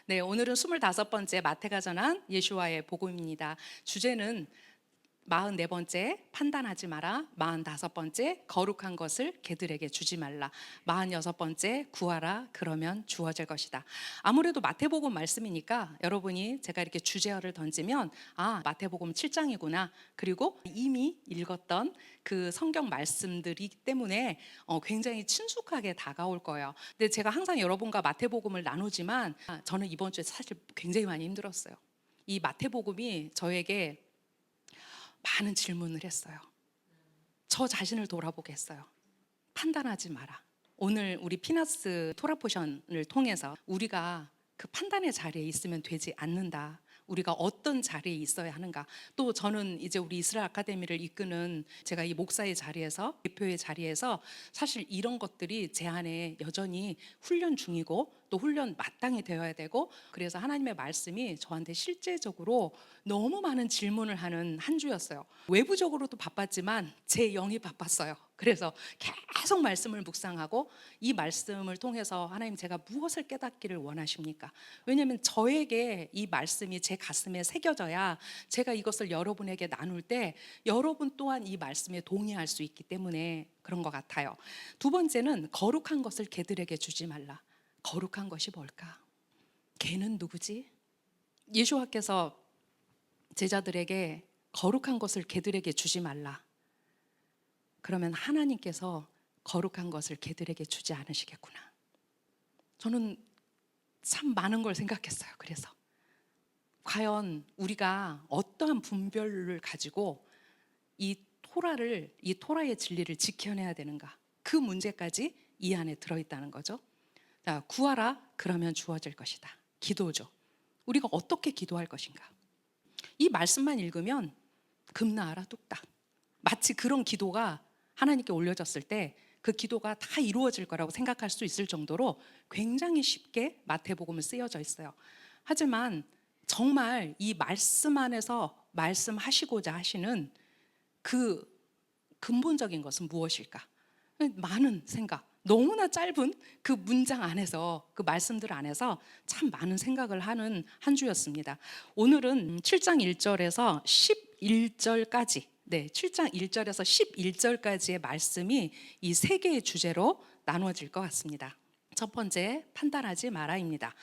네, 오늘은 25번째 마태가 전한 예수와의 복음입니다. 주제는 44번째 판단하지 마라, 45번째 거룩한 것을 개들에게 주지 말라, 46번째 구하라 그러면 주어질 것이다. 아무래도 마태복음 말씀이니까 여러분이 제가 이렇게 주제어를 던지면 마태복음 7장이구나, 그리고 이미 읽었던 그 성경 말씀들이기 때문에 굉장히 친숙하게 다가올 거예요. 근데 제가 항상 여러분과 마태복음을 나누지만 저는 이번 주에 사실 굉장히 많이 힘들었어요. 이 마태복음이 저에게 많은 질문을 했어요. 저 자신을 돌아보게 했어요. 판단하지 마라. 오늘 우리 피나스 토라 포션을 통해서 우리가 그 판단의 자리에 있으면 되지 않는다. 우리가 어떤 자리에 있어야 하는가. 또 저는 이제 우리 이스라엘 아카데미를 이끄는 제가 이 목사의 자리에서, 대표의 자리에서 사실 이런 것들이 제 안에 여전히 훈련 중이고 또 훈련 마땅히 되어야 되고, 그래서 하나님의 말씀이 저한테 실제적으로 너무 많은 질문을 하는 한 주였어요. 외부적으로도 바빴지만 제 영이 바빴어요. 그래서 계속 말씀을 묵상하고 이 말씀을 통해서 하나님, 제가 무엇을 깨닫기를 원하십니까? 왜냐하면 저에게 이 말씀이 제 가슴에 새겨져야 제가 이것을 여러분에게 나눌 때 여러분 또한 이 말씀에 동의할 수 있기 때문에 그런 것 같아요. 두 번째는 거룩한 것을 개들에게 주지 말라. 거룩한 것이 뭘까? 개는 누구지? 예수와께서 제자들에게 거룩한 것을 개들에게 주지 말라. 그러면 하나님께서 거룩한 것을 개들에게 주지 않으시겠구나. 저는 참 많은 걸 생각했어요. 그래서 과연 우리가 어떠한 분별을 가지고 이 토라의 진리를 지켜내야 되는가? 그 문제까지 이 안에 들어있다는 거죠. 자, 구하라 그러면 주어질 것이다. 기도죠. 우리가 어떻게 기도할 것인가? 이 말씀만 읽으면 금나아라 뚝딱. 마치 그런 기도가 하나님께 올려졌을 때 그 기도가 다 이루어질 거라고 생각할 수 있을 정도로 굉장히 쉽게 마태복음은 쓰여져 있어요. 하지만 정말 이 말씀 안에서 말씀하시고자 하시는 그 근본적인 것은 무엇일까? 많은 생각, 너무나 짧은 그 문장 안에서, 그 말씀들 안에서 참 많은 생각을 하는 한 주였습니다. 오늘은 7장 1절에서 11절까지, 7장 1절에서 11절까지의 말씀이 이 세 개의 주제로 나누어질 것 같습니다. 첫 번째, 판단하지 마라입니다.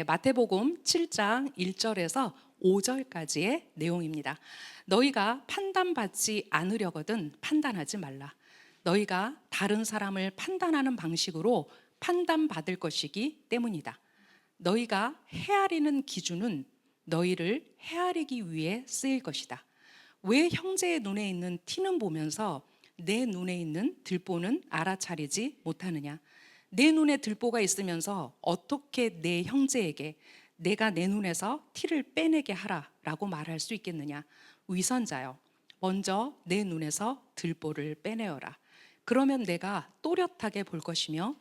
마태복음 7장 1절에서 5절까지의 내용입니다. 너희가 판단받지 않으려거든 판단하지 말라. 너희가 다른 사람을 판단하는 방식으로 판단받을 것이기 때문이다. 너희가 헤아리는 기준은 너희를 헤아리기 위해 쓰일 것이다. 왜 형제의 눈에 있는 티는 보면서 내 눈에 있는 들보는 알아차리지 못하느냐? 내 눈에 들보가 있으면서 어떻게 내 형제에게 내가 내 눈에서 티를 빼내게 하라라고 말할 수 있겠느냐? 위선자여, 먼저 내 눈에서 들보를 빼내어라. 그러면 내가 또렷하게 볼 것이며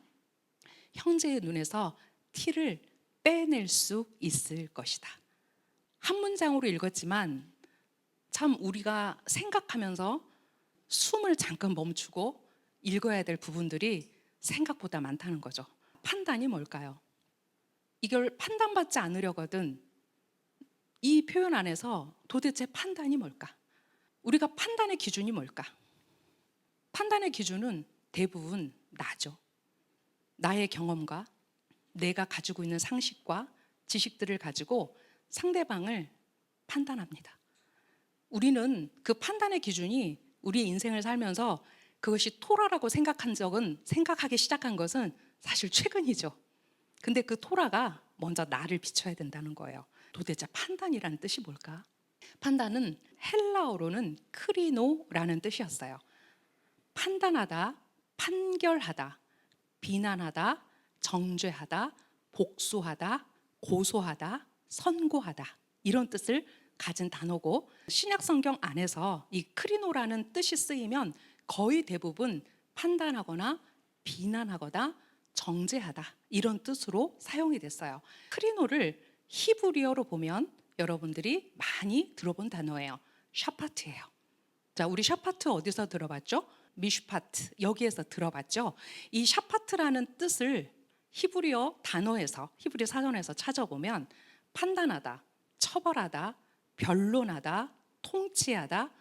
형제의 눈에서 티를 빼낼 수 있을 것이다. 한 문장으로 읽었지만 참 우리가 생각하면서 숨을 잠깐 멈추고 읽어야 될 부분들이 생각보다 많다는 거죠. 판단이 뭘까요? 이걸 판단받지 않으려거든. 이 표현 안에서 도대체 판단이 뭘까? 우리가 판단의 기준이 뭘까? 판단의 기준은 대부분 나죠. 나의 경험과 내가 가지고 있는 상식과 지식들을 가지고 상대방을 판단합니다. 우리는 그 판단의 기준이 우리의 인생을 살면서 그것이 토라라고 생각하기 시작한 것은 사실 최근이죠. 근데 그 토라가 먼저 나를 비춰야 된다는 거예요. 도대체 판단이라는 뜻이 뭘까? 판단은 헬라어로는 크리노라는 뜻이었어요. 판단하다, 판결하다, 비난하다, 정죄하다, 복수하다, 고소하다, 선고하다, 이런 뜻을 가진 단어고, 신약 성경 안에서 이 크리노라는 뜻이 쓰이면 거의 대부분 판단하거나 비난하거나 정죄하다, 이런 뜻으로 사용이 됐어요. 크리노를 히브리어로 보면 여러분들이 많이 들어본 단어예요. 샤파트예요. 자, 우리 샤파트 어디서 들어봤죠? 미슈파트, 여기에서 들어봤죠? 이 샤파트라는 뜻을 히브리어 단어에서, 히브리 사전에서 찾아보면 판단하다, 처벌하다, 변론하다, 통치하다,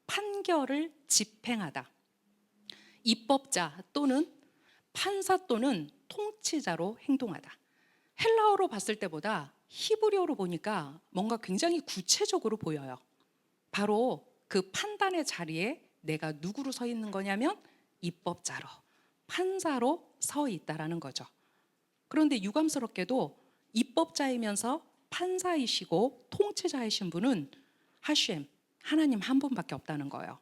판결을 집행하다, 입법자 또는 판사 또는 통치자로 행동하다. 헬라어로 봤을 때보다 히브리어로 보니까 뭔가 굉장히 구체적으로 보여요. 바로 그 판단의 자리에 내가 누구로 서 있는 거냐면 입법자로, 판사로 서 있다라는 거죠. 그런데 유감스럽게도 입법자이면서 판사이시고 통치자이신 분은 하셴, 하나님 한 분밖에 없다는 거예요.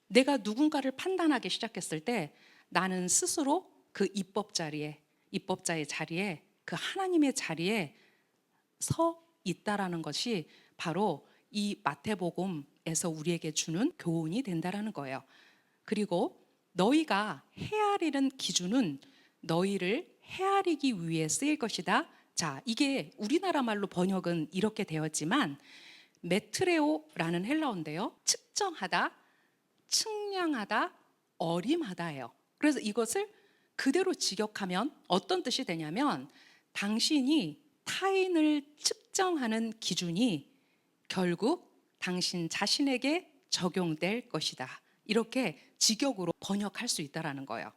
내가 누군가를 판단하기 시작했을 때 나는 스스로 그 입법자의 자리에, 그 하나님의 자리에 서 있다라는 것이 바로 이 마태복음에서 우리에게 주는 교훈이 된다라는 거예요. 그리고 너희가 헤아리는 기준은 너희를 헤아리기 위해 쓰일 것이다. 자, 이게 우리나라 말로 번역은 이렇게 되었지만 메트레오라는 헬라어인데요. 측정하다, 측량하다, 어림하다예요. 그래서 이것을 그대로 직역하면 어떤 뜻이 되냐면 당신이 타인을 측정하는 기준이 결국 당신 자신에게 적용될 것이다. 이렇게 직역으로 번역할 수 있다라는 거예요.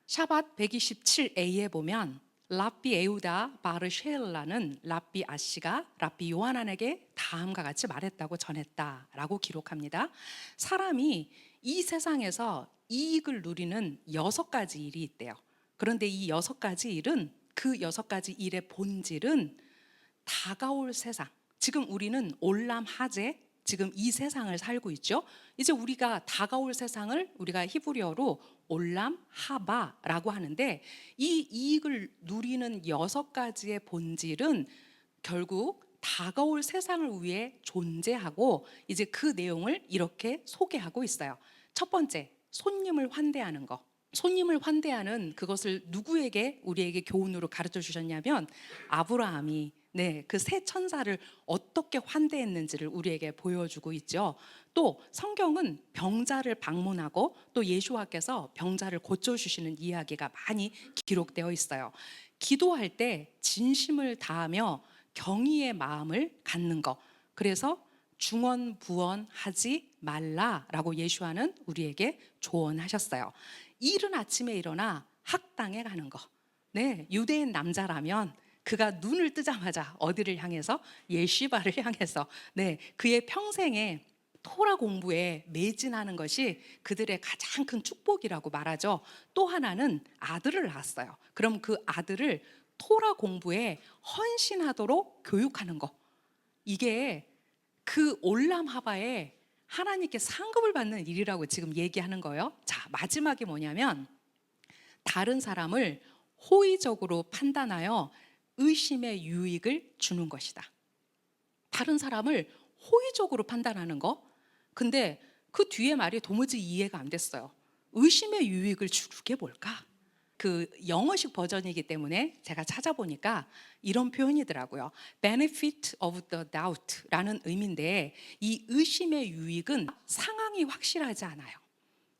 샤밧 127a에 보면 랍비 에우다 바르쉐일라는 랍비 아씨가 랍비 요하난에게 다음과 같이 말했다고 전했다라고 기록합니다. 사람이 이 세상에서 이익을 누리는 6가지 일이 있대요. 그런데 이 6가지 일은, 그 6가지 일의 본질은 다가올 세상, 지금 우리는 올람하제, 지금 이 세상을 살고 있죠. 이제 우리가 다가올 세상을 우리가 히브리어로 올람하바라고 하는데, 이 이익을 누리는 6가지의 본질은 결국 다가올 세상을 위해 존재하고, 이제 그 내용을 이렇게 소개하고 있어요. 첫 번째, 손님을 환대하는 거. 손님을 환대하는 그것을 누구에게, 우리에게 교훈으로 가르쳐 주셨냐면 아브라함이 그 새 천사를 어떻게 환대했는지를 우리에게 보여주고 있죠. 또 성경은 병자를 방문하고 또 예수와께서 병자를 고쳐주시는 이야기가 많이 기록되어 있어요. 기도할 때 진심을 다하며 경의의 마음을 갖는 것. 그래서 중언부언하지 말라라고 예수와는 우리에게 조언하셨어요. 이른 아침에 일어나 학당에 가는 거. 유대인 남자라면 그가 눈을 뜨자마자 어디를 향해서? 예시바를 향해서 그의 평생에 토라 공부에 매진하는 것이 그들의 가장 큰 축복이라고 말하죠. 또 하나는 아들을 낳았어요. 그럼 그 아들을 토라 공부에 헌신하도록 교육하는 거. 이게 그 올람하바에 하나님께 상급을 받는 일이라고 지금 얘기하는 거예요. 자, 마지막이 뭐냐면 다른 사람을 호의적으로 판단하여 의심의 유익을 주는 것이다. 다른 사람을 호의적으로 판단하는 거. 근데 그 뒤에 말이 도무지 이해가 안 됐어요. 의심의 유익을 주는 게 뭘까? 그 영어식 버전이기 때문에 제가 찾아보니까 이런 표현이더라고요. benefit of the doubt라는 의미인데, 이 의심의 유익은 상황이 확실하지 않아요.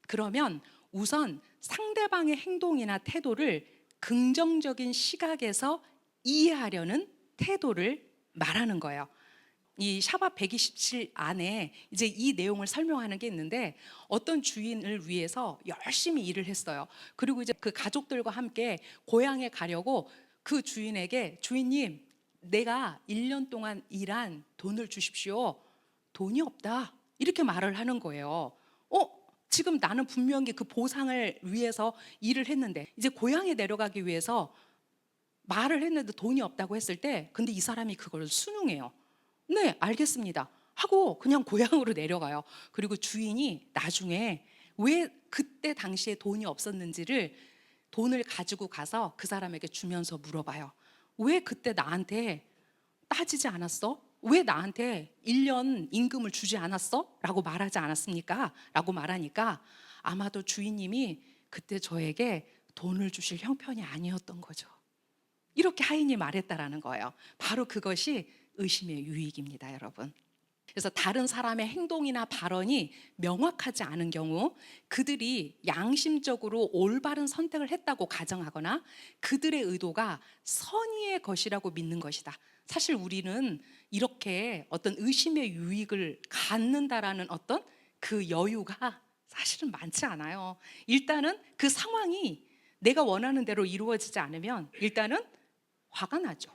그러면 우선 상대방의 행동이나 태도를 긍정적인 시각에서 이해하려는 태도를 말하는 거예요. 이 샤밧 127 안에 이제 이 내용을 설명하는 게 있는데, 어떤 주인을 위해서 열심히 일을 했어요. 그리고 이제 그 가족들과 함께 고향에 가려고 그 주인에게, 주인님, 내가 1년 동안 일한 돈을 주십시오. 돈이 없다. 이렇게 말을 하는 거예요. 지금 나는 분명히 그 보상을 위해서 일을 했는데, 이제 고향에 내려가기 위해서 말을 했는데 돈이 없다고 했을 때, 근데 이 사람이 그걸 순응해요. 네, 알겠습니다 하고 그냥 고향으로 내려가요. 그리고 주인이 나중에 왜 그때 당시에 돈이 없었는지를, 돈을 가지고 가서 그 사람에게 주면서 물어봐요. 왜 그때 나한테 따지지 않았어? 왜 나한테 1년 임금을 주지 않았어? 라고 말하지 않았습니까? 라고 말하니까 아마도 주인님이 그때 저에게 돈을 주실 형편이 아니었던 거죠. 이렇게 하인이 말했다라는 거예요. 바로 그것이 의심의 유익입니다, 여러분. 그래서 다른 사람의 행동이나 발언이 명확하지 않은 경우 그들이 양심적으로 올바른 선택을 했다고 가정하거나 그들의 의도가 선의의 것이라고 믿는 것이다. 사실 우리는 이렇게 어떤 의심의 유익을 갖는다라는 어떤 그 여유가 사실은 많지 않아요. 일단은 그 상황이 내가 원하는 대로 이루어지지 않으면 일단은 화가 나죠.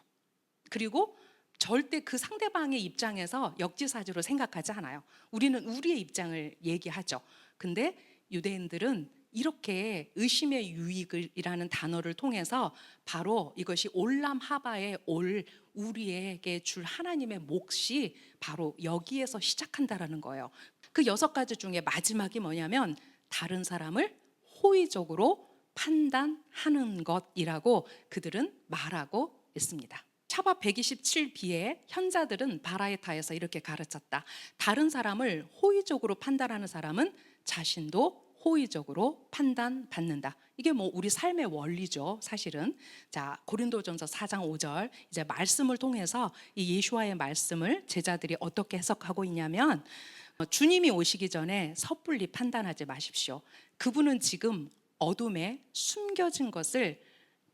그리고 절대 그 상대방의 입장에서 역지사지로 생각하지 않아요. 우리는 우리의 입장을 얘기하죠. 근데 유대인들은 이렇게 의심의 유익이라는 단어를 통해서 바로 이것이 올람하바의 올, 우리에게 줄 하나님의 몫이 바로 여기에서 시작한다라는 거예요. 그 6가지 중에 마지막이 뭐냐면 다른 사람을 호의적으로 판단하는 것이라고 그들은 말하고 있습니다. 샤바 127b의 현자들은 바라에타에서 이렇게 가르쳤다. 다른 사람을 호의적으로 판단하는 사람은 자신도 호의적으로 판단받는다. 이게 뭐 우리 삶의 원리죠, 사실은. 자, 고린도전서 4장 5절 이제 말씀을 통해서 이 예수와의 말씀을 제자들이 어떻게 해석하고 있냐면 주님이 오시기 전에 섣불리 판단하지 마십시오. 그분은 지금 어둠에 숨겨진 것을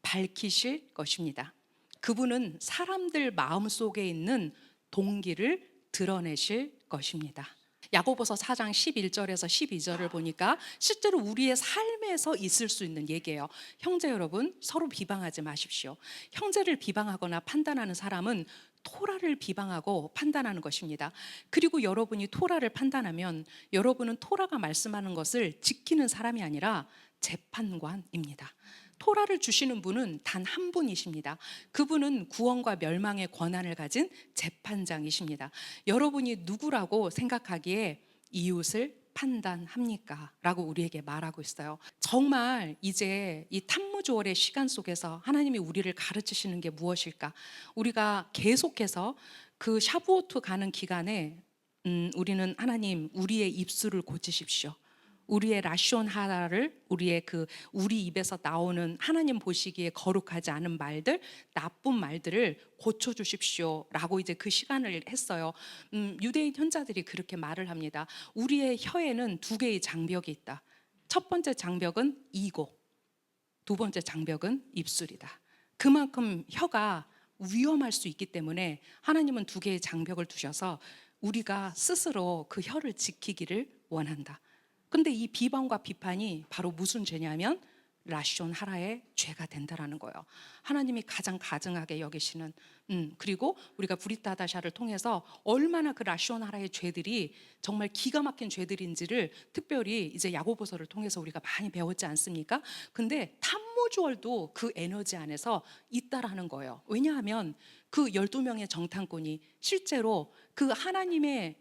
밝히실 것입니다. 그분은 사람들 마음속에 있는 동기를 드러내실 것입니다. 야고보서 4장 11절에서 12절을 보니까 실제로 우리의 삶에서 있을 수 있는 얘기예요. 형제 여러분, 서로 비방하지 마십시오. 형제를 비방하거나 판단하는 사람은 토라를 비방하고 판단하는 것입니다. 그리고 여러분이 토라를 판단하면 여러분은 토라가 말씀하는 것을 지키는 사람이 아니라 재판관입니다. 토라를 주시는 분은 단 한 분이십니다. 그분은 구원과 멸망의 권한을 가진 재판장이십니다. 여러분이 누구라고 생각하기에 이웃을 판단합니까? 라고 우리에게 말하고 있어요. 정말 이제 이 탐무조월의 시간 속에서 하나님이 우리를 가르치시는 게 무엇일까? 우리가 계속해서 그 샤부오트 가는 기간에 우리는 하나님 우리의 입술을 고치십시오. 우리의 라시온 하라를 우리 입에서 나오는 하나님 보시기에 거룩하지 않은 말들, 나쁜 말들을 고쳐 주십시오라고 이제 그 시간을 했어요. 유대인 현자들이 그렇게 말을 합니다. 우리의 혀에는 2개의 장벽이 있다. 첫 번째 장벽은 이고, 두 번째 장벽은 입술이다. 그만큼 혀가 위험할 수 있기 때문에 하나님은 2개의 장벽을 두셔서 우리가 스스로 그 혀를 지키기를 원한다. 근데 이 비방과 비판이 바로 무슨 죄냐면 라시온 하라의 죄가 된다라는 거예요. 하나님이 가장 가증하게 여기시는 그리고 우리가 브리타다샤를 통해서 얼마나 그 라시온 하라의 죄들이 정말 기가 막힌 죄들인지를 특별히 이제 야고보서를 통해서 우리가 많이 배웠지 않습니까? 근데 탐모주얼도 그 에너지 안에서 있다라는 거예요. 왜냐하면 그 12명의 정탐꾼이 실제로 그 하나님의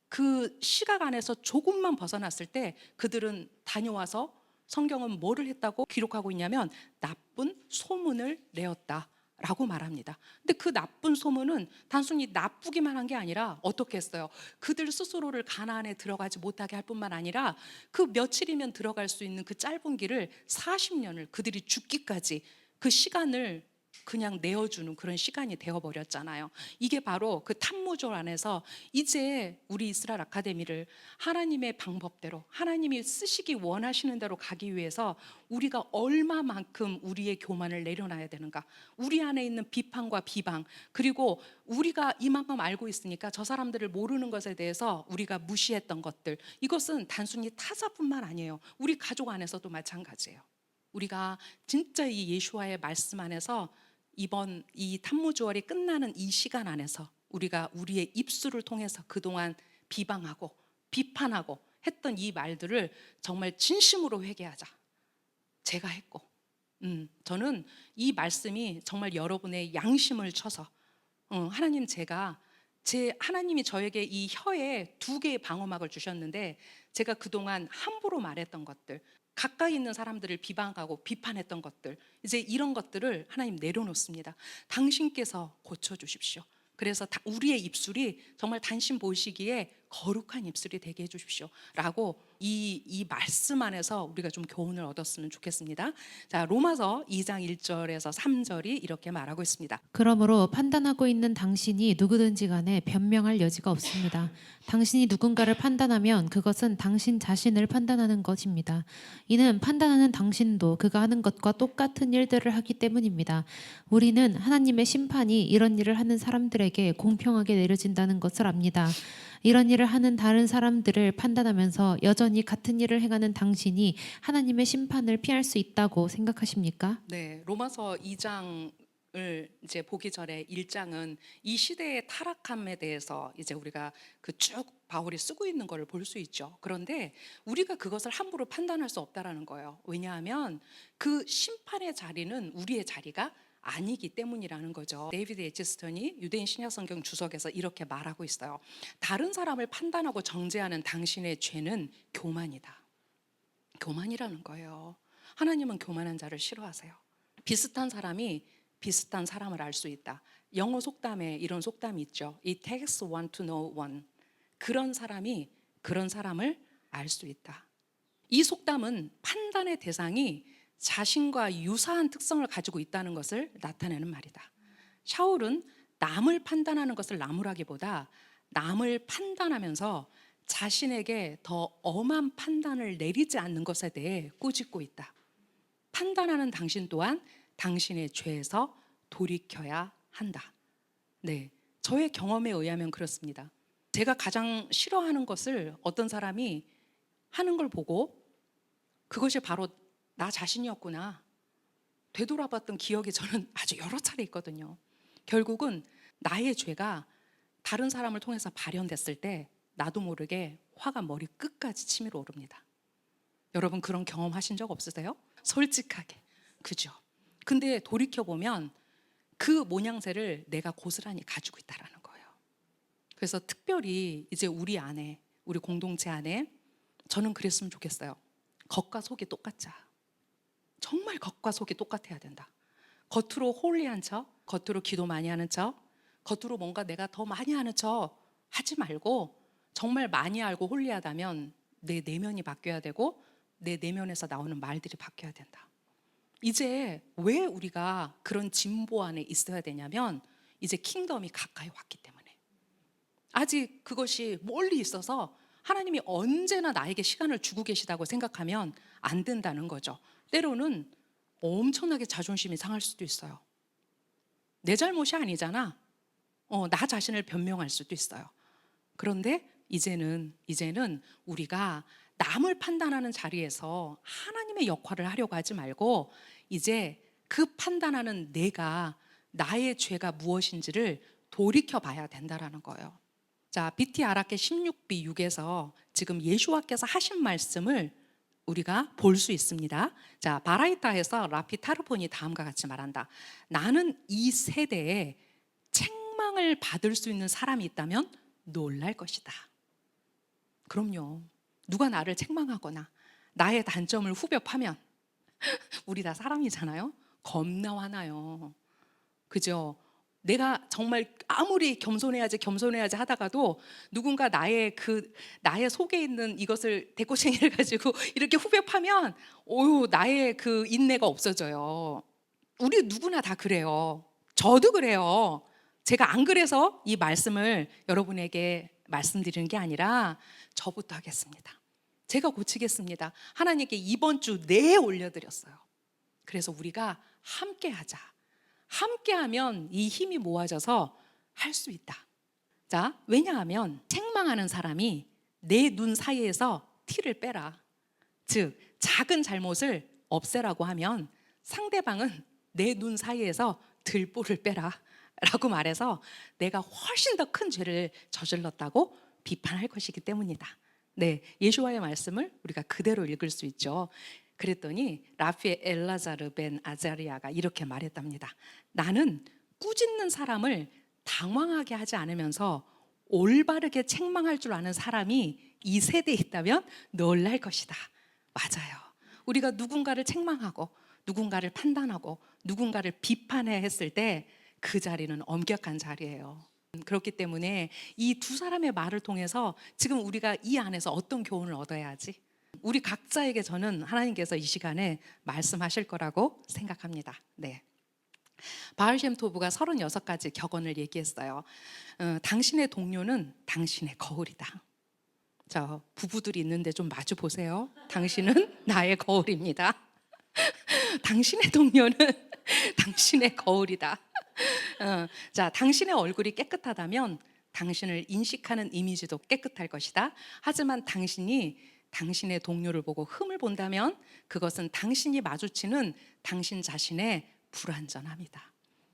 그 시각 안에서 조금만 벗어났을 때 그들은 다녀와서 성경은 뭐를 했다고 기록하고 있냐면 나쁜 소문을 내었다라고 말합니다. 근데 그 나쁜 소문은 단순히 나쁘기만 한 게 아니라 어떻게 했어요? 그들 스스로를 가나안에 들어가지 못하게 할 뿐만 아니라 그 며칠이면 들어갈 수 있는 그 짧은 길을 40년을 그들이 죽기까지 그 시간을 그냥 내어주는 그런 시간이 되어버렸잖아요. 이게 바로 그 탐무조 안에서 이제 우리 이스라엘 아카데미를 하나님의 방법대로 하나님이 쓰시기 원하시는 대로 가기 위해서 우리가 얼마만큼 우리의 교만을 내려놔야 되는가, 우리 안에 있는 비판과 비방, 그리고 우리가 이만큼 알고 있으니까 저 사람들을 모르는 것에 대해서 우리가 무시했던 것들, 이것은 단순히 타자뿐만 아니에요. 우리 가족 안에서도 마찬가지예요. 우리가 진짜 이 예수와의 말씀 안에서 이번 이 탐무주월이 끝나는 이 시간 안에서 우리가 우리의 입술을 통해서 그동안 비방하고 비판하고 했던 이 말들을 정말 진심으로 회개하자. 제가 했고 저는 이 말씀이 정말 여러분의 양심을 쳐서 하나님 하나님이 저에게 이 혀에 2개의 방어막을 주셨는데 제가 그동안 함부로 말했던 것들, 가까이 있는 사람들을 비방하고 비판했던 것들, 이제 이런 것들을 하나님 내려놓습니다. 당신께서 고쳐주십시오. 그래서 우리의 입술이 정말 당신 보시기에 거룩한 입술이 되게 해주십시오 라고 이 말씀 안에서 우리가 좀 교훈을 얻었으면 좋겠습니다. 자, 로마서 2장 1절에서 3절이 이렇게 말하고 있습니다. 그러므로 판단하고 있는 당신이 누구든지 간에 변명할 여지가 없습니다. 당신이 누군가를 판단하면 그것은 당신 자신을 판단하는 것입니다. 이는 판단하는 당신도 그가 하는 것과 똑같은 일들을 하기 때문입니다. 우리는 하나님의 심판이 이런 일을 하는 사람들에게 공평하게 내려진다는 것을 압니다. 이런 일을 하는 다른 사람들을 판단하면서 여전히 같은 일을 행하는 당신이 하나님의 심판을 피할 수 있다고 생각하십니까? 네, 로마서 2장을 이제 보기 전에 1장은 이 시대의 타락함에 대해서 이제 우리가 그 쭉 바울이 쓰고 있는 걸 볼 수 있죠. 그런데 우리가 그것을 함부로 판단할 수 없다라는 거예요. 왜냐하면 그 심판의 자리는 우리의 자리가 아니기 때문이라는 거죠. 데이비드 에지스턴이 유대인 신약성경 주석에서 이렇게 말하고 있어요. 다른 사람을 판단하고 정죄하는 당신의 죄는 교만이다. 교만이라는 거예요. 하나님은 교만한 자를 싫어하세요. 비슷한 사람이 비슷한 사람을 알 수 있다. 영어 속담에 이런 속담이 있죠. It takes one to know one. 그런 사람이 그런 사람을 알 수 있다. 이 속담은 판단의 대상이 자신과 유사한 특성을 가지고 있다는 것을 나타내는 말이다. 샤울은 남을 판단하는 것을 나무라기보다 남을 판단하면서 자신에게 더 엄한 판단을 내리지 않는 것에 대해 꾸짖고 있다. 판단하는 당신 또한 당신의 죄에서 돌이켜야 한다. 네, 저의 경험에 의하면 그렇습니다. 제가 가장 싫어하는 것을 어떤 사람이 하는 걸 보고 그것이 바로 나 자신이었구나 되돌아봤던 기억이 저는 아주 여러 차례 있거든요. 결국은 나의 죄가 다른 사람을 통해서 발현됐을 때 나도 모르게 화가 머리 끝까지 치밀어 오릅니다. 여러분 그런 경험 하신 적 없으세요? 솔직하게. 그죠? 근데 돌이켜보면 그 모양새를 내가 고스란히 가지고 있다는 거예요. 그래서 특별히 이제 우리 안에, 우리 공동체 안에 저는 그랬으면 좋겠어요. 겉과 속이 똑같자. 정말 겉과 속이 똑같아야 된다. 겉으로 홀리한 척, 겉으로 기도 많이 하는 척, 겉으로 뭔가 내가 더 많이 하는 척 하지 말고 정말 많이 알고 홀리하다면 내 내면이 바뀌어야 되고 내 내면에서 나오는 말들이 바뀌어야 된다. 이제 왜 우리가 그런 진보 안에 있어야 되냐면 이제 킹덤이 가까이 왔기 때문에. 아직 그것이 멀리 있어서 하나님이 언제나 나에게 시간을 주고 계시다고 생각하면 안 된다는 거죠. 때로는 엄청나게 자존심이 상할 수도 있어요. 내 잘못이 아니잖아. 나 자신을 변명할 수도 있어요. 그런데 이제는 우리가 남을 판단하는 자리에서 하나님의 역할을 하려고 하지 말고 이제 그 판단하는 내가 나의 죄가 무엇인지를 돌이켜 봐야 된다라는 거예요. 자, BT 아라케 16b 6에서 지금 예수와께서 하신 말씀을 우리가 볼 수 있습니다. 자, 바라이타에서 라피 타르폰이 다음과 같이 말한다. 나는 이 세대에 책망을 받을 수 있는 사람이 있다면 놀랄 것이다. 그럼요. 누가 나를 책망하거나 나의 단점을 후벼 파면 우리 다 사람이잖아요. 겁나 화나요. 그죠? 내가 정말 아무리 겸손해야지 하다가도 누군가 나의 속에 있는 이것을 대꼬챙이를 가지고 이렇게 후벼 파면 나의 그 인내가 없어져요. 우리 누구나 다 그래요. 저도 그래요. 제가 안 그래서 이 말씀을 여러분에게 말씀드리는 게 아니라 저부터 하겠습니다. 제가 고치겠습니다. 하나님께 이번 주 내에 올려드렸어요. 그래서 우리가 함께 하자. 함께하면 이 힘이 모아져서 할 수 있다. 자, 왜냐하면 책망하는 사람이 내 눈 사이에서 티를 빼라. 즉, 작은 잘못을 없애라고 하면 상대방은 내 눈 사이에서 들보를 빼라 라고 말해서 내가 훨씬 더 큰 죄를 저질렀다고 비판할 것이기 때문이다. 네, 예수와의 말씀을 우리가 그대로 읽을 수 있죠. 그랬더니 라피에 엘라자르 벤 아자리아가 이렇게 말했답니다. 나는 꾸짖는 사람을 당황하게 하지 않으면서 올바르게 책망할 줄 아는 사람이 이 세대에 있다면 놀랄 것이다. 맞아요. 우리가 누군가를 책망하고 누군가를 판단하고 누군가를 비판해 했을 때 그 자리는 엄격한 자리예요. 그렇기 때문에 이 두 사람의 말을 통해서 지금 우리가 이 안에서 어떤 교훈을 얻어야 하지? 우리 각자에게 저는 하나님께서 이 시간에 말씀하실 거라고 생각합니다. 네. 바알셴토브가 36가지 격언을 얘기했어요. 당신의 동료는 당신의 거울이다. 저 부부들이 있는데 좀 마주 보세요. 당신은 나의 거울입니다. 당신의 동료는 당신의 거울이다. 자, 당신의 얼굴이 깨끗하다면 당신을 인식하는 이미지도 깨끗할 것이다. 하지만 당신이 당신의 동료를 보고 흠을 본다면 그것은 당신이 마주치는 당신 자신의 불완전함이다.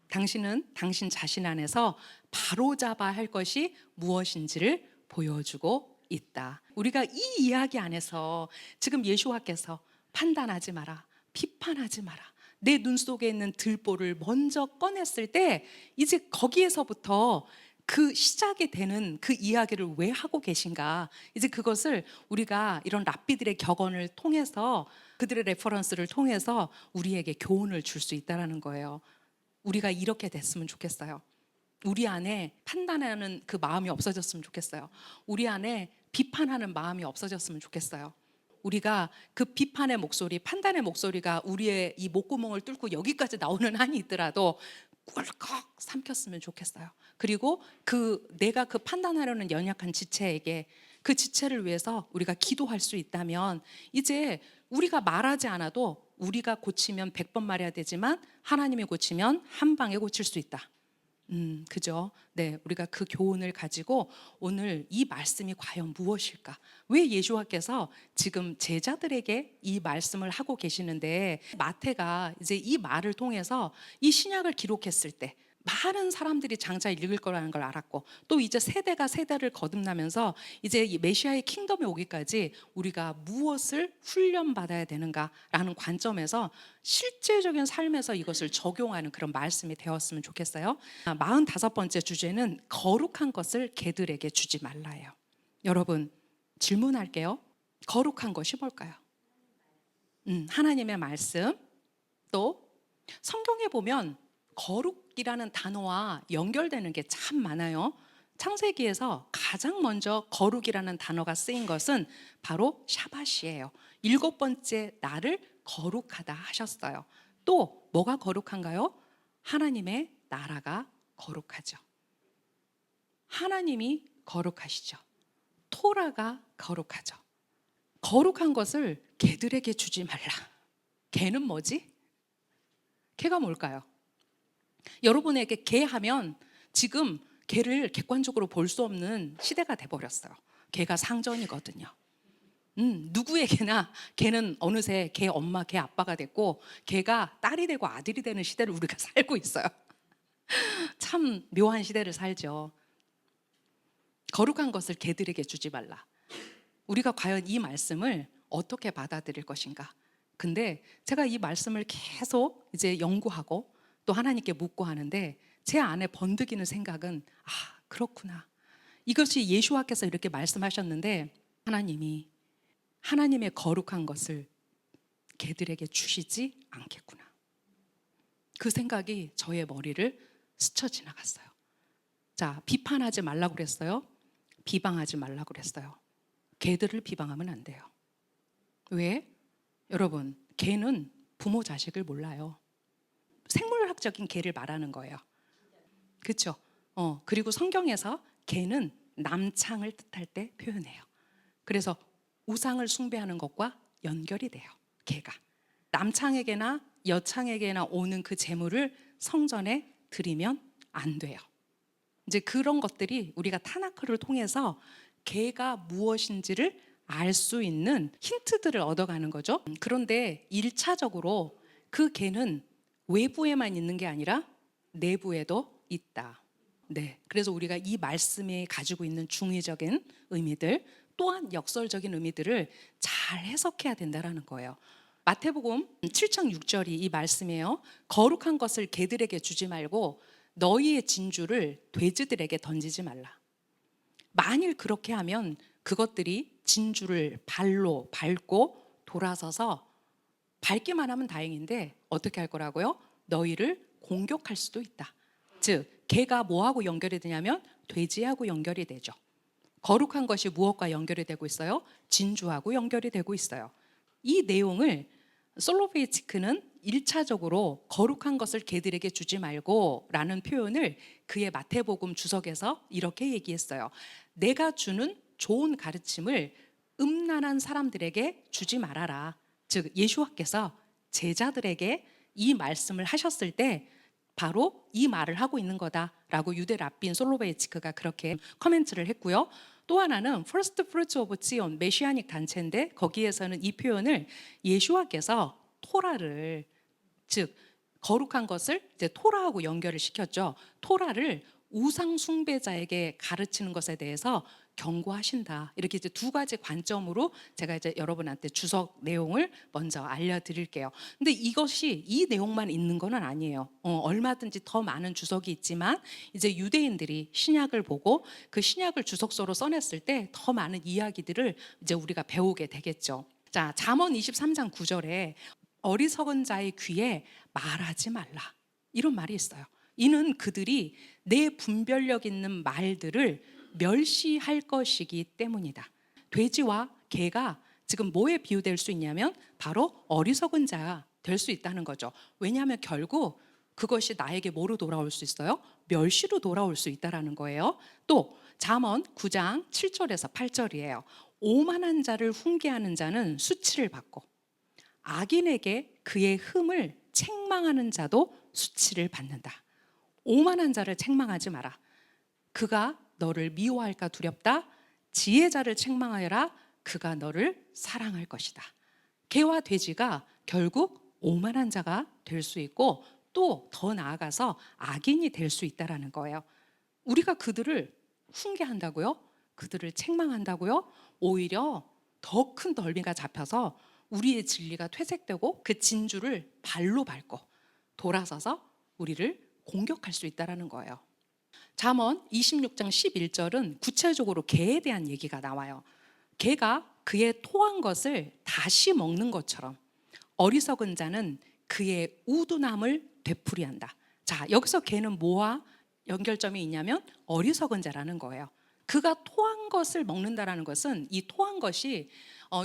당신은 당신 자신 안에서 바로잡아야 할 것이 무엇인지를 보여주고 있다. 우리가 이 이야기 안에서 지금 예수와께서 판단하지 마라, 비판하지 마라, 내 눈 속에 있는 들보를 먼저 꺼냈을 때 이제 거기에서부터 그 시작이 되는 그 이야기를 왜 하고 계신가, 이제 그것을 우리가 이런 랍비들의 격언을 통해서, 그들의 레퍼런스를 통해서 우리에게 교훈을 줄 수 있다는 거예요. 우리가 이렇게 됐으면 좋겠어요. 우리 안에 판단하는 그 마음이 없어졌으면 좋겠어요. 우리 안에 비판하는 마음이 없어졌으면 좋겠어요. 우리가 그 비판의 목소리, 판단의 목소리가 우리의 이 목구멍을 뚫고 여기까지 나오는 한이 있더라도 꿀꺽 삼켰으면 좋겠어요. 그리고 내가 그 판단하려는 연약한 지체에게, 그 지체를 위해서 우리가 기도할 수 있다면 이제 우리가 말하지 않아도 우리가 고치면 100번 말해야 되지만 하나님이 고치면 한 방에 고칠 수 있다. 그죠? 네, 우리가 그 교훈을 가지고 오늘 이 말씀이 과연 무엇일까? 왜 예수와께서 지금 제자들에게 이 말씀을 하고 계시는데, 마태가 이제 이 말을 통해서 이 신약을 기록했을 때 많은 사람들이 장차 읽을 거라는 걸 알았고, 또 이제 세대가 세대를 거듭나면서 이제 이 메시아의 킹덤에 오기까지 우리가 무엇을 훈련받아야 되는가라는 관점에서 실제적인 삶에서 이것을 적용하는 그런 말씀이 되었으면 좋겠어요. 45번째 주제는 거룩한 것을 개들에게 주지 말라예요. 여러분, 질문할게요. 거룩한 것이 뭘까요? 하나님의 말씀. 또 성경에 보면 거룩이라는 단어와 연결되는 게 참 많아요. 창세기에서 가장 먼저 거룩이라는 단어가 쓰인 것은 바로 샤밧이에요. 7번째 날을 거룩하다 하셨어요. 또 뭐가 거룩한가요? 하나님의 나라가 거룩하죠. 하나님이 거룩하시죠. 토라가 거룩하죠. 거룩한 것을 개들에게 주지 말라. 개는 뭐지? 개가 뭘까요? 여러분에게 개 하면 지금 개를 객관적으로 볼 수 없는 시대가 돼버렸어요. 개가 상전이거든요. 누구에게나 개는 어느새 개 엄마, 개 아빠가 됐고, 개가 딸이 되고 아들이 되는 시대를 우리가 살고 있어요. 참 묘한 시대를 살죠. 거룩한 것을 개들에게 주지 말라. 우리가 과연 이 말씀을 어떻게 받아들일 것인가? 근데 제가 이 말씀을 계속 이제 연구하고 또 하나님께 묻고 하는데, 제 안에 번득이는 생각은, 그렇구나. 이것이 예수와께서 이렇게 말씀하셨는데 하나님이 하나님의 거룩한 것을 개들에게 주시지 않겠구나. 그 생각이 저의 머리를 스쳐 지나갔어요. 자, 비판하지 말라고 그랬어요. 비방하지 말라고 그랬어요. 개들을 비방하면 안 돼요. 왜? 여러분, 개는 부모 자식을 몰라요. 생물학적인 개를 말하는 거예요. 그렇죠? 그리고 성경에서 개는 남창을 뜻할 때 표현해요. 그래서 우상을 숭배하는 것과 연결이 돼요. 개가 남창에게나 여창에게나 오는 그 재물을 성전에 드리면 안 돼요. 이제 그런 것들이 우리가 타나크를 통해서 개가 무엇인지를 알 수 있는 힌트들을 얻어가는 거죠. 그런데 1차적으로 그 개는 외부에만 있는 게 아니라 내부에도 있다. 네, 그래서 우리가 이 말씀이 가지고 있는 중의적인 의미들, 또한 역설적인 의미들을 잘 해석해야 된다는 거예요. 마태복음 7장 6절이 이 말씀이에요. 거룩한 것을 개들에게 주지 말고 너희의 진주를 돼지들에게 던지지 말라. 만일 그렇게 하면 그것들이 진주를 발로 밟고 돌아서서 밟기만 하면 다행인데 어떻게 할 거라고요? 너희를 공격할 수도 있다. 즉 개가 뭐하고 연결이 되냐면 돼지하고 연결이 되죠. 거룩한 것이 무엇과 연결이 되고 있어요? 진주하고 연결이 되고 있어요. 이 내용을 솔로베이치크는 1차적으로 거룩한 것을 개들에게 주지 말고 라는 표현을 그의 마태복음 주석에서 이렇게 얘기했어요. 내가 주는 좋은 가르침을 음란한 사람들에게 주지 말아라. 즉 예수와께서 제자들에게 이 말씀을 하셨을 때 바로 이 말을 하고 있는 거다라고 유대 랍빈 솔로베이치크가 그렇게 커멘트를 했고요. 또 하나는 First Fruits of Zion 메시아닉 단체인데 거기에서는 이 표현을 예수와께서 토라를, 즉 거룩한 것을 이제 토라하고 연결을 시켰죠. 토라를 우상 숭배자에게 가르치는 것에 대해서 경고하신다. 이렇게 이제 두 가지 관점으로 제가 이제 여러분한테 주석 내용을 먼저 알려드릴게요. 근데 이것이 이 내용만 있는 건 아니에요. 얼마든지 더 많은 주석이 있지만 이제 유대인들이 신약을 보고 그 신약을 주석서로 써냈을 때 더 많은 이야기들을 이제 우리가 배우게 되겠죠. 자, 잠언 23장 9절에 어리석은 자의 귀에 말하지 말라. 이런 말이 있어요. 이는 그들이 내 분별력 있는 말들을 멸시할 것이기 때문이다. 돼지와 개가 지금 뭐에 비유될 수 있냐면 바로 어리석은 자가 될 수 있다는 거죠. 왜냐하면 결국 그것이 나에게 뭐로 돌아올 수 있어요? 멸시로 돌아올 수 있다는 거예요. 또 잠언 9장 7절에서 8절이에요. 오만한 자를 훈계하는 자는 수치를 받고 악인에게 그의 흠을 책망하는 자도 수치를 받는다. 오만한 자를 책망하지 마라. 그가 너를 미워할까 두렵다. 지혜자를 책망하여라. 그가 너를 사랑할 것이다. 개와 돼지가 결국 오만한 자가 될 수 있고 또 더 나아가서 악인이 될 수 있다는 거예요. 우리가 그들을 훈계한다고요? 그들을 책망한다고요? 오히려 더 큰 덜미가 잡혀서 우리의 진리가 퇴색되고 그 진주를 발로 밟고 돌아서서 우리를 공격할 수 있다는 거예요. 잠언 26장 11절은 구체적으로 개에 대한 얘기가 나와요. 개가 그의 토한 것을 다시 먹는 것처럼 어리석은 자는 그의 우둔함을 되풀이한다. 자, 여기서 개는 뭐와 연결점이 있냐면 어리석은 자라는 거예요. 그가 토한 것을 먹는다라는 것은 이 토한 것이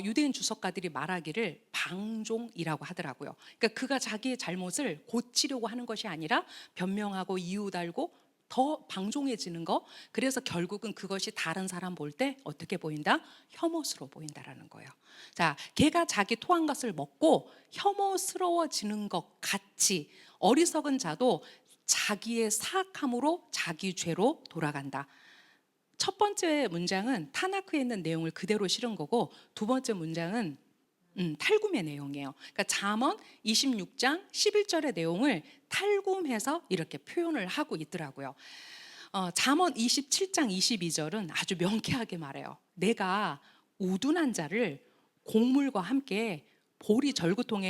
유대인 주석가들이 말하기를 방종이라고 하더라고요. 그러니까 그가 자기의 잘못을 고치려고 하는 것이 아니라 변명하고 이유 달고 더 방종해지는 거. 그래서 결국은 그것이 다른 사람 볼 때 어떻게 보인다? 혐오스러워 보인다라는 거예요. 자, 걔가 자기 토한 것을 먹고 혐오스러워지는 것 같이 어리석은 자도 자기의 사악함으로 자기 죄로 돌아간다. 첫 번째 문장은 타나크에 있는 내용을 그대로 실은 거고 두 번째 문장은 탈굼의 내용이에요. 그러니까 잠언 26장 11절의 내용을 탈굼해서 이렇게 표현을 하고 있더라고요. 잠언 27장 22절은 아주 명쾌하게 말해요. 내가 우둔한 자를 곡물과 함께 보리 절구통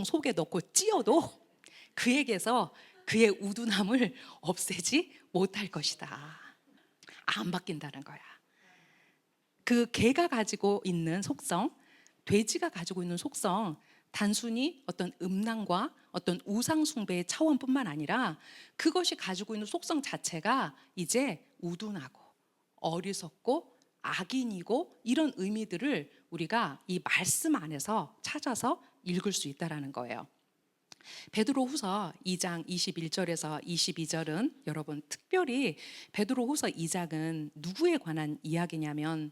속에 넣고 찧어도 그에게서 그의 우둔함을 없애지 못할 것이다. 안 바뀐다는 거야. 그 개가 가지고 있는 속성, 돼지가 가지고 있는 속성, 단순히 어떤 음란과 어떤 우상숭배의 차원뿐만 아니라 그것이 가지고 있는 속성 자체가 이제 우둔하고 어리석고 악인이고 이런 의미들을 우리가 이 말씀 안에서 찾아서 읽을 수 있다는 거예요. 베드로후서 2장 21절에서 22절은 여러분 특별히 베드로후서 2장은 누구에 관한 이야기냐면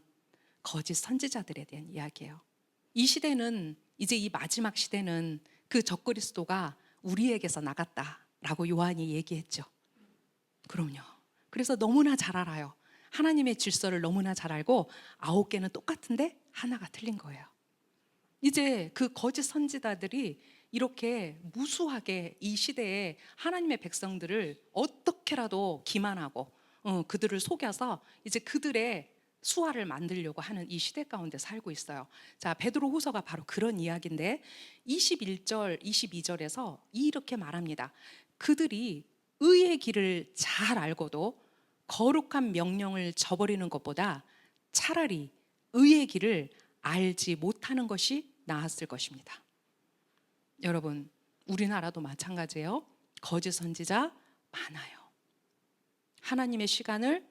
거짓 선지자들에 대한 이야기예요. 이 시대는 이제 이 마지막 시대는 그 적그리스도가 우리에게서 나갔다라고 요한이 얘기했죠. 그럼요. 그래서 너무나 잘 알아요. 하나님의 질서를 너무나 잘 알고 9개는 똑같은데 하나가 틀린 거예요. 이제 그 거짓 선지자들이 이렇게 무수하게 이 시대에 하나님의 백성들을 어떻게라도 기만하고 그들을 속여서 이제 그들의 수화를 만들려고 하는 이 시대 가운데 살고 있어요. 자, 베드로후서가 바로 그런 이야기인데 21절, 22절에서 이렇게 말합니다. 그들이 의의 길을 잘 알고도 거룩한 명령을 저버리는 것보다 차라리 의의 길을 알지 못하는 것이 나았을 것입니다. 여러분, 우리나라도 마찬가지예요. 거짓 선지자 많아요. 하나님의 시간을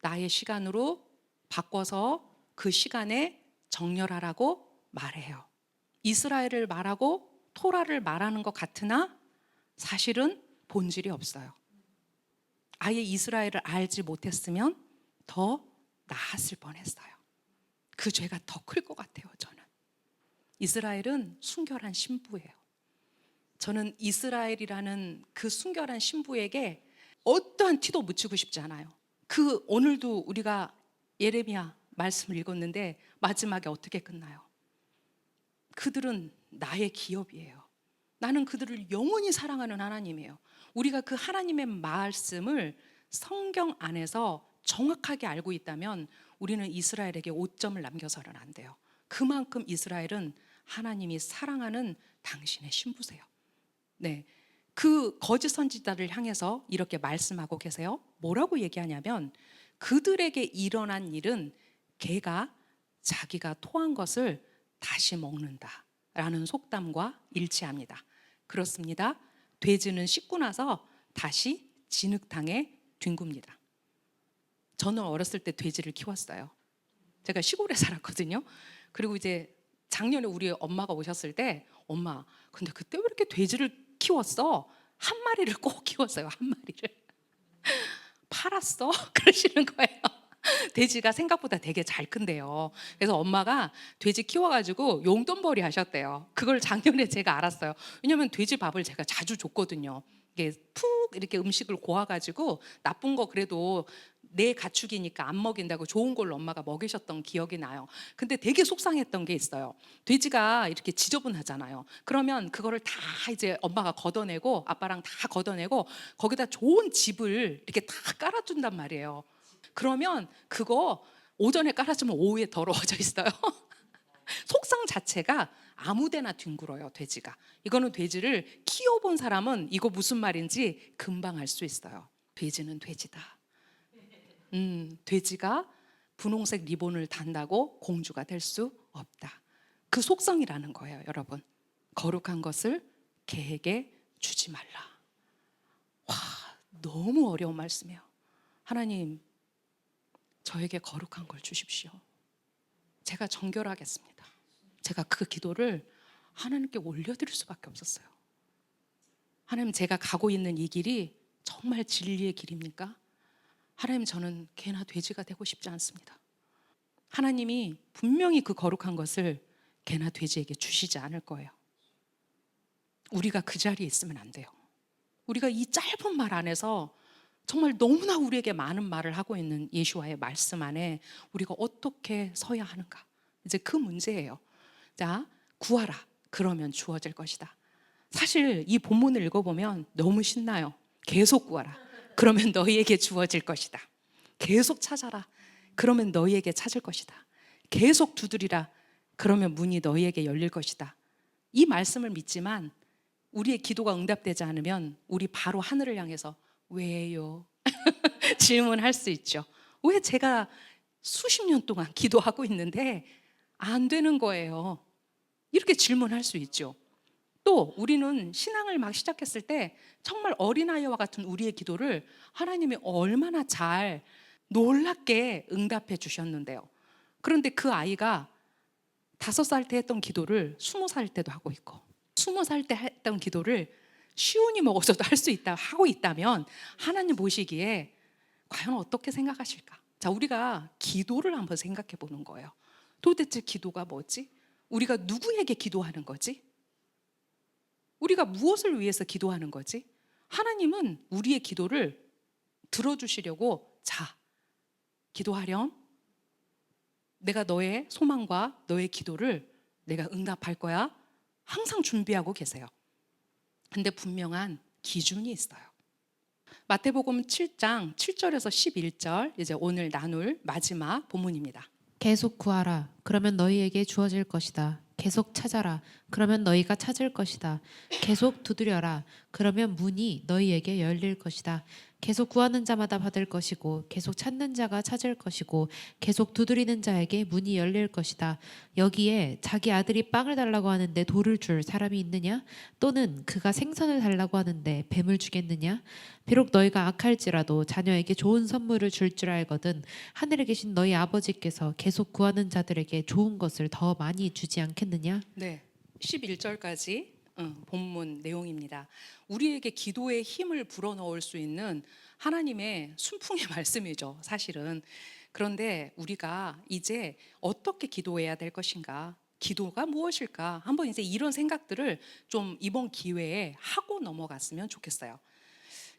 나의 시간으로 바꿔서 그 시간에 정렬하라고 말해요. 이스라엘을 말하고 토라를 말하는 것 같으나 사실은 본질이 없어요. 아예 이스라엘을 알지 못했으면 더 나았을 뻔했어요. 그 죄가 더 클 것 같아요, 저는. 이스라엘은 순결한 신부예요. 저는 이스라엘이라는 그 순결한 신부에게 어떠한 티도 묻히고 싶지 않아요. 오늘도 우리가 예레미야 말씀을 읽었는데 마지막에 어떻게 끝나요? 그들은 나의 기업이에요. 나는 그들을 영원히 사랑하는 하나님이에요. 우리가 그 하나님의 말씀을 성경 안에서 정확하게 알고 있다면 우리는 이스라엘에게 오점을 남겨서는 안 돼요. 그만큼 이스라엘은 하나님이 사랑하는 당신의 신부세요. 네, 그 거짓 선지자를 향해서 이렇게 말씀하고 계세요. 뭐라고 얘기하냐면 그들에게 일어난 일은 개가 자기가 토한 것을 다시 먹는다라는 속담과 일치합니다. 그렇습니다. 돼지는 씻고 나서 다시 진흙탕에 뒹굽니다. 저는 어렸을 때 돼지를 키웠어요. 제가 시골에 살았거든요. 그리고 이제 작년에 우리 엄마가 오셨을 때 엄마, 근데 그때 왜 이렇게 돼지를 키웠어? 한 마리를 꼭 키웠어요. 한 마리를. 팔았어? 그러시는 거예요. 돼지가 생각보다 되게 잘 큰대요. 그래서 엄마가 돼지 키워가지고 용돈벌이 하셨대요. 그걸 작년에 제가 알았어요. 왜냐면 돼지 밥을 제가 자주 줬거든요. 이게 푹 이렇게 음식을 고아가지고 나쁜 거 그래도 내 가축이니까 안 먹인다고 좋은 걸로 엄마가 먹이셨던 기억이 나요. 근데 되게 속상했던 게 있어요. 돼지가 이렇게 지저분하잖아요. 그러면 그거를 다 이제 엄마가 걷어내고 아빠랑 다 걷어내고 거기다 좋은 집을 이렇게 다 깔아준단 말이에요. 그러면 그거 오전에 깔아주면 오후에 더러워져 있어요. 속성 자체가 아무데나 뒹굴어요, 돼지가. 이거는 돼지를 키워본 사람은 이거 무슨 말인지 금방 알 수 있어요. 돼지는 돼지다. 돼지가 분홍색 리본을 단다고 공주가 될 수 없다. 그 속성이라는 거예요, 여러분. 거룩한 것을 개에게 주지 말라. 와, 너무 어려운 말씀이에요. 하나님, 저에게 거룩한 걸 주십시오. 제가 정결하겠습니다. 제가 그 기도를 하나님께 올려드릴 수밖에 없었어요. 하나님, 제가 가고 있는 이 길이 정말 진리의 길입니까? 하나님, 저는 개나 돼지가 되고 싶지 않습니다. 하나님이 분명히 그 거룩한 것을 개나 돼지에게 주시지 않을 거예요. 우리가 그 자리에 있으면 안 돼요. 우리가 이 짧은 말 안에서 정말 너무나 우리에게 많은 말을 하고 있는 예수와의 말씀 안에 우리가 어떻게 서야 하는가? 이제 그 문제예요. 자, 구하라. 그러면 주어질 것이다. 사실 이 본문을 읽어보면 너무 신나요. 계속 구하라. 그러면 너희에게 주어질 것이다. 계속 찾아라. 그러면 너희에게 찾을 것이다. 계속 두드리라. 그러면 문이 너희에게 열릴 것이다. 이 말씀을 믿지만 우리의 기도가 응답되지 않으면 우리 바로 하늘을 향해서 왜요? 질문할 수 있죠. 왜 제가 수십 년 동안 기도하고 있는데 안 되는 거예요? 이렇게 질문할 수 있죠. 또 우리는 신앙을 막 시작했을 때 정말 어린아이와 같은 우리의 기도를 하나님이 얼마나 잘 놀랍게 응답해 주셨는데요. 그런데 그 아이가 5살 때 했던 기도를 20살 때도 하고 있고 20살 때 했던 기도를 쉬운이 먹어서도 할 수 있다 하고 있다면 하나님 보시기에 과연 어떻게 생각하실까? 자, 우리가 기도를 한번 생각해 보는 거예요. 도대체 기도가 뭐지? 우리가 누구에게 기도하는 거지? 우리가 무엇을 위해서 기도하는 거지? 하나님은 우리의 기도를 들어주시려고 자, 기도하렴. 내가 너의 소망과 너의 기도를 내가 응답할 거야. 항상 준비하고 계세요. 근데 분명한 기준이 있어요. 마태복음 7장 7절에서 11절 이제 오늘 나눌 마지막 본문입니다. 계속 구하라. 그러면 너희에게 주어질 것이다. 계속 찾아라. 그러면 너희가 찾을 것이다. 계속 두드려라. 그러면 문이 너희에게 열릴 것이다. 계속 구하는 자마다 받을 것이고 계속 찾는 자가 찾을 것이고 계속 두드리는 자에게 문이 열릴 것이다. 여기에 자기 아들이 빵을 달라고 하는데 돌을 줄 사람이 있느냐? 또는 그가 생선을 달라고 하는데 뱀을 주겠느냐? 비록 너희가 악할지라도 자녀에게 좋은 선물을 줄 줄 알거든 하늘에 계신 너희 아버지께서 계속 구하는 자들에게 좋은 것을 더 많이 주지 않겠느냐? 네, 11절까지 본문 내용입니다. 우리에게 기도의 힘을 불어넣을 수 있는 하나님의 순풍의 말씀이죠, 사실은. 그런데 우리가 이제 어떻게 기도해야 될 것인가? 기도가 무엇일까? 한번 이제 이런 생각들을 좀 이번 기회에 하고 넘어갔으면 좋겠어요.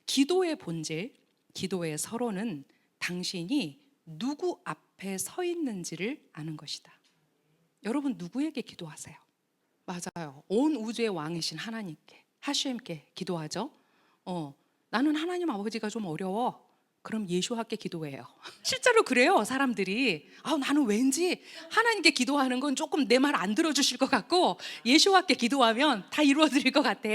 기도의 본질, 기도의 서론은 당신이 누구 앞에 서 있는지를 아는 것이다. 여러분, 누구에게 기도하세요? 맞아요. 온 우주의 왕이신 하나님께, 하시엠께 기도하죠. 나는 하나님 아버지가 좀 어려워. 그럼 예수와께 기도해요. 실제로 그래요, 사람들이. 나는 왠지 하나님께 기도하는 건 조금 내 말 안 들어주실 것 같고 예수와께 기도하면 다 이루어드릴 것 같아.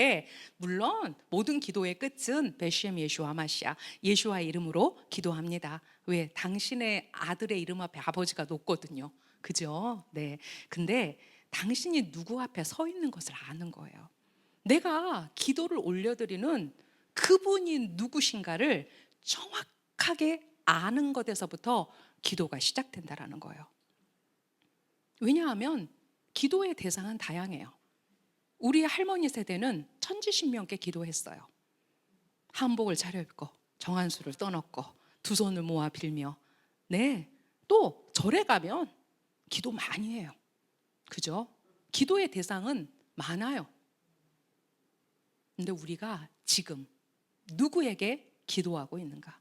물론 모든 기도의 끝은 베시엠 예수와 마시아, 예수와의 이름으로 기도합니다. 왜? 당신의 아들의 이름 앞에 아버지가 높거든요. 그죠? 네. 근데 당신이 누구 앞에 서 있는 것을 아는 거예요. 내가 기도를 올려드리는 그분이 누구신가를 정확하게 아는 것에서부터 기도가 시작된다라는 거예요. 왜냐하면 기도의 대상은 다양해요. 우리 할머니 세대는 천지신명께 기도했어요. 한복을 차려입고 정한수를 떠넣고 두 손을 모아 빌며, 네, 또 절에 가면 기도 많이 해요. 그죠? 기도의 대상은 많아요. 근데 우리가 지금 누구에게 기도하고 있는가?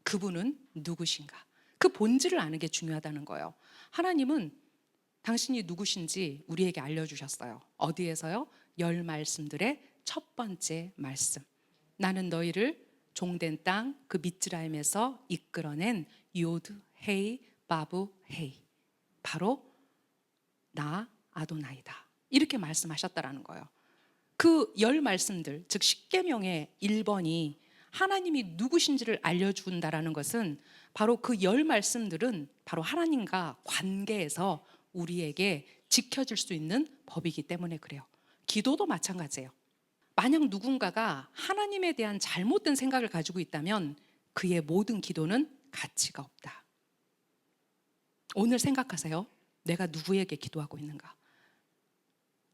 그분은 누구신가? 그 본질을 아는 게 중요하다는 거예요. 하나님은 당신이 누구신지 우리에게 알려주셨어요. 어디에서요? 10 말씀들의 첫 번째 말씀. 나는 너희를 종된 땅 그 미츠라임에서 이끌어낸 요드 헤이 바브 헤이, 바로 나 아도나이다, 이렇게 말씀하셨다라는 거예요. 그 10 말씀들, 즉 10계명의 1번이 하나님이 누구신지를 알려준다라는 것은 바로 그 10 말씀들은 바로 하나님과 관계에서 우리에게 지켜질 수 있는 법이기 때문에 그래요. 기도도 마찬가지예요. 만약 누군가가 하나님에 대한 잘못된 생각을 가지고 있다면 그의 모든 기도는 가치가 없다. 오늘 생각하세요. 내가 누구에게 기도하고 있는가?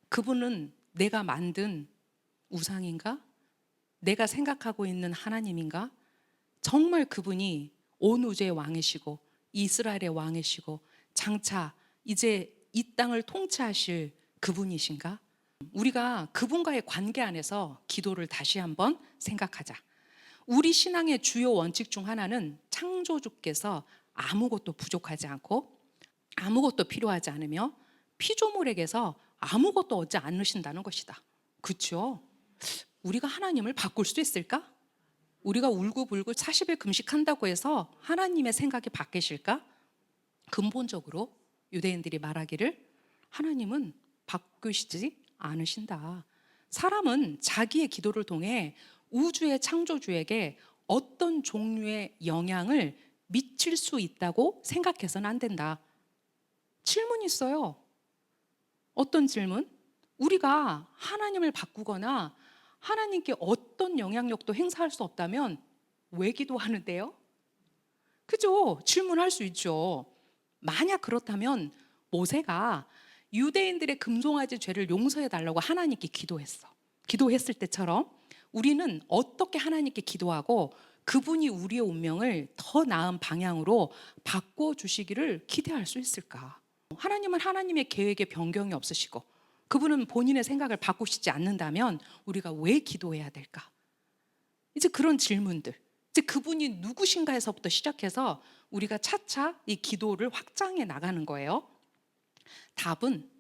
그분은 내가 만든 우상인가? 내가 생각하고 있는 하나님인가? 정말 그분이 온 우주의 왕이시고 이스라엘의 왕이시고 장차 이제 이 땅을 통치하실 그분이신가? 우리가 그분과의 관계 안에서 기도를 다시 한번 생각하자. 우리 신앙의 주요 원칙 중 하나는 창조주께서 아무것도 부족하지 않고 아무것도 필요하지 않으며 피조물에게서 아무것도 얻지 않으신다는 것이다. 그렇죠? 우리가 하나님을 바꿀 수 있을까? 우리가 울고불고 40일 금식한다고 해서 하나님의 생각이 바뀌실까? 근본적으로 유대인들이 말하기를 하나님은 바꾸시지 않으신다. 사람은 자기의 기도를 통해 우주의 창조주에게 어떤 종류의 영향을 미칠 수 있다고 생각해서는 안 된다. 질문이 있어요. 어떤 질문? 우리가 하나님을 바꾸거나 하나님께 어떤 영향력도 행사할 수 없다면 왜 기도하는데요? 그죠? 질문할 수 있죠. 만약 그렇다면 모세가 유대인들의 금송아지 죄를 용서해 달라고 하나님께 기도했어. 기도했을 때처럼 우리는 어떻게 하나님께 기도하고 그분이 우리의 운명을 더 나은 방향으로 바꿔주시기를 기대할 수 있을까? 하나님은 하나님의 계획에 변경이 없으시고 그분은 본인의 생각을 바꾸시지 않는다면 우리가 왜 기도해야 될까? 이제 그런 질문들, 이제 그분이 누구신가에서부터 시작해서 우리가 차차 이 기도를 확장해 나가는 거예요. 답은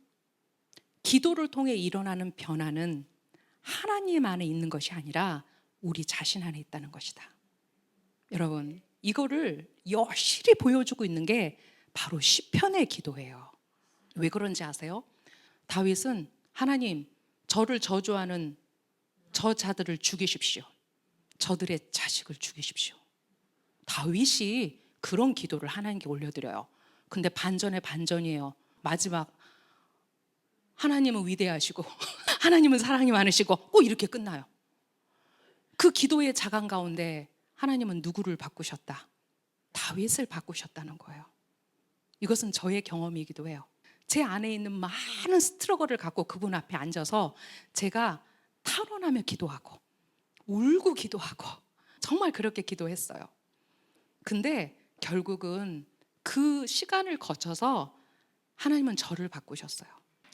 기도를 통해 일어나는 변화는 하나님 안에 있는 것이 아니라 우리 자신 안에 있다는 것이다. 여러분, 이거를 여실히 보여주고 있는 게 바로 시편의 기도예요. 왜 그런지 아세요? 다윗은 하나님, 저를 저주하는 저 자들을 죽이십시오. 저들의 자식을 죽이십시오. 다윗이 그런 기도를 하나님께 올려드려요. 근데 반전의 반전이에요. 마지막, 하나님은 위대하시고 하나님은 사랑이 많으시고 꼭 이렇게 끝나요. 그 기도의 자강 가운데 하나님은 누구를 바꾸셨다? 다윗을 바꾸셨다는 거예요. 이것은 저의 경험이기도 해요. 제 안에 있는 많은 스트러글을 갖고 그분 앞에 앉아서 제가 탄원하며 기도하고 울고 기도하고 정말 그렇게 기도했어요. 근데 결국은 그 시간을 거쳐서 하나님은 저를 바꾸셨어요.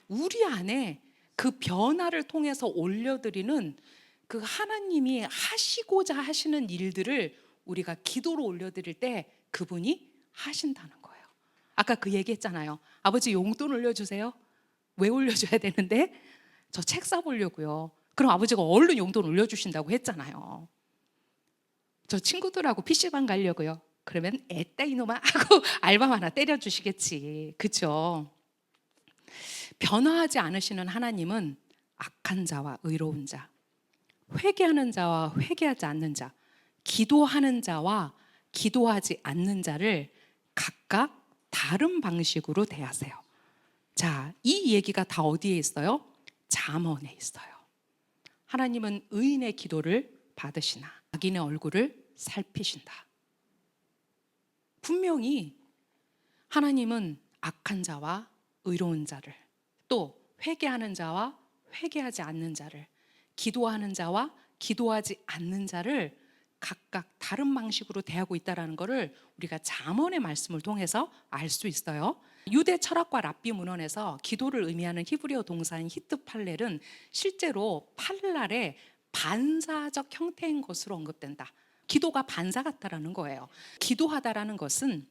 우리 안에 그 변화를 통해서 올려드리는 그 하나님이 하시고자 하시는 일들을 우리가 기도로 올려드릴 때 그분이 하신다는 거예요. 아까 그 얘기했잖아요. 아버지 용돈 올려주세요. 왜 올려줘야 되는데? 저 책 사보려고요. 그럼 아버지가 얼른 용돈 올려주신다고 했잖아요. 저 친구들하고 PC방 가려고요. 그러면 에따 이놈아 하고 알바 하나 때려주시겠지. 그렇죠? 변화하지 않으시는 하나님은 악한 자와 의로운 자, 회개하는 자와 회개하지 않는 자, 기도하는 자와 기도하지 않는 자를 각각 다른 방식으로 대하세요. 자, 이 얘기가 다 어디에 있어요? 잠언에 있어요. 하나님은 의인의 기도를 받으시나 악인의 얼굴을 살피신다. 분명히 하나님은 악한 자와 의로운 자를, 또 회개하는 자와 회개하지 않는 자를, 기도하는 자와 기도하지 않는 자를 각각 다른 방식으로 대하고 있다는 것을 우리가 잠언의 말씀을 통해서 알 수 있어요. 유대 철학과 랍비 문헌에서 기도를 의미하는 히브리어 동사인 히트팔렐은 실제로 팔랄의 반사적 형태인 것으로 언급된다. 기도가 반사 같다라는 거예요. 기도하다라는 것은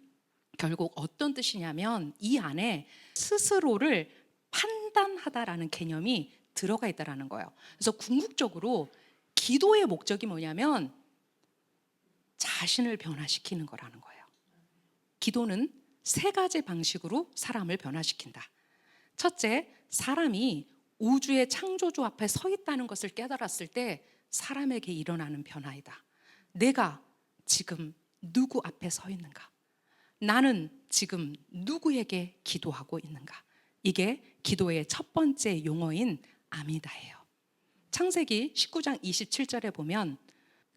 결국 어떤 뜻이냐면 이 안에 스스로를 판단하다라는 개념이 들어가 있다라는 거예요. 그래서 궁극적으로 기도의 목적이 뭐냐면 자신을 변화시키는 거라는 거예요. 기도는 세 가지 방식으로 사람을 변화시킨다. 첫째, 사람이 우주의 창조주 앞에 서 있다는 것을 깨달았을 때 사람에게 일어나는 변화이다. 내가 지금 누구 앞에 서 있는가? 나는 지금 누구에게 기도하고 있는가? 이게 기도의 첫 번째 용어인 아미다예요. 창세기 19장 27절에 보면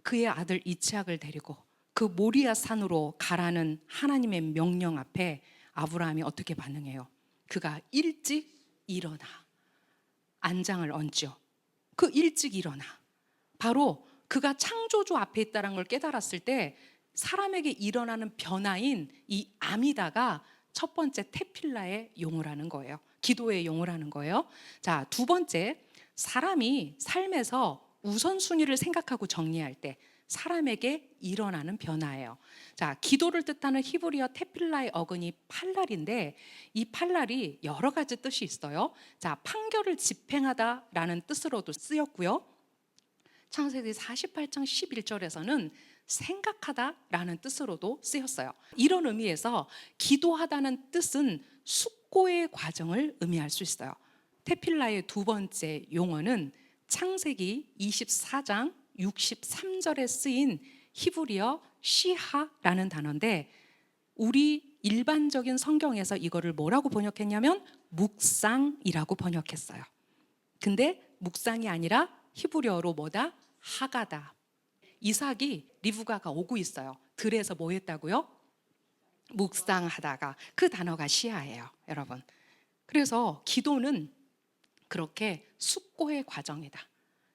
그의 아들 이츠학을 데리고 그 모리아 산으로 가라는 하나님의 명령 앞에 아브라함이 어떻게 반응해요? 그가 일찍 일어나 안장을 얹죠. 그 일찍 일어나 바로 그가 창조주 앞에 있다는 걸 깨달았을 때 사람에게 일어나는 변화인 이 아미다가 첫 번째 테필라의 용어라는 거예요. 기도의 용어라는 거예요. 자, 두 번째, 사람이 삶에서 우선순위를 생각하고 정리할 때 사람에게 일어나는 변화예요. 자, 기도를 뜻하는 히브리어 테필라의 어근이 팔랄인데 이 팔랄이 여러 가지 뜻이 있어요. 자, 판결을 집행하다라는 뜻으로도 쓰였고요. 창세기 48장 11절에서는 생각하다라는 뜻으로도 쓰였어요. 이런 의미에서 기도하다는 뜻은 숙고의 과정을 의미할 수 있어요. 테필라의 두 번째 용어는 창세기 24장 63절에 쓰인 히브리어 시하라는 단어인데 우리 일반적인 성경에서 이거를 뭐라고 번역했냐면 묵상이라고 번역했어요. 근데 묵상이 아니라 히브리어로 뭐다? 하가다. 이삭이 리브가가 오고 있어요. 들에서 뭐 했다고요? 묵상하다가 그 단어가 시하예요, 여러분. 그래서 기도는 그렇게 숙고의 과정이다.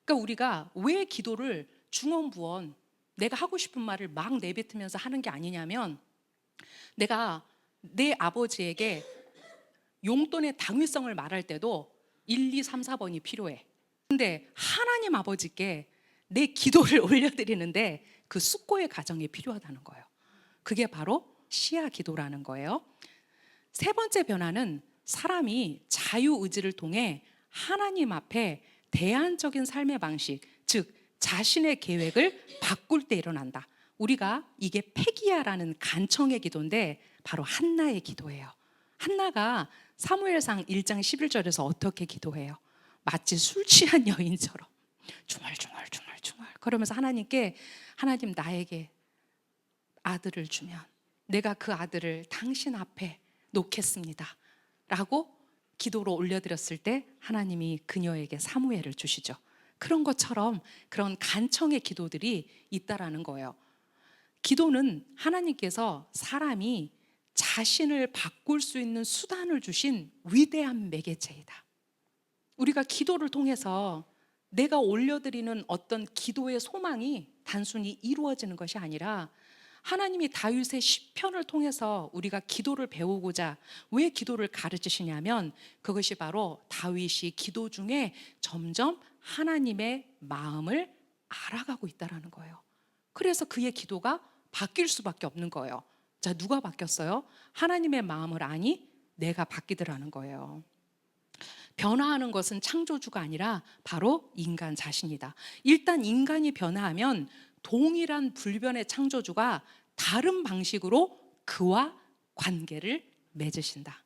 그러니까 우리가 왜 기도를 중언부언 내가 하고 싶은 말을 막 내뱉으면서 하는 게 아니냐면 내가 내 아버지에게 용돈의 당위성을 말할 때도 1, 2, 3, 4번이 필요해. 근데 하나님 아버지께 내 기도를 올려드리는데 그 숙고의 과정이 필요하다는 거예요. 그게 바로 시야 기도라는 거예요. 세 번째 변화는 사람이 자유의지를 통해 하나님 앞에 대안적인 삶의 방식, 즉 자신의 계획을 바꿀 때 일어난다. 우리가 이게 페기야라는 간청의 기도인데 바로 한나의 기도예요. 한나가 사무엘상 1장 11절에서 어떻게 기도해요? 마치 술 취한 여인처럼 중얼중얼 그러면서 하나님께, 하나님 나에게 아들을 주면 내가 그 아들을 당신 앞에 놓겠습니다 라고 기도로 올려드렸을 때 하나님이 그녀에게 사무엘을 주시죠. 그런 것처럼 그런 간청의 기도들이 있다라는 거예요. 기도는 하나님께서 사람이 자신을 바꿀 수 있는 수단을 주신 위대한 매개체이다. 우리가 기도를 통해서 내가 올려드리는 어떤 기도의 소망이 단순히 이루어지는 것이 아니라, 하나님이 다윗의 시편을 통해서 우리가 기도를 배우고자 왜 기도를 가르치시냐면, 그것이 바로 다윗이 기도 중에 점점 하나님의 마음을 알아가고 있다는 거예요. 그래서 그의 기도가 바뀔 수밖에 없는 거예요. 자, 누가 바뀌었어요? 하나님의 마음을 아니 내가 바뀌더라는 거예요. 변화하는 것은 창조주가 아니라 바로 인간 자신이다. 일단 인간이 변화하면 동일한 불변의 창조주가 다른 방식으로 그와 관계를 맺으신다.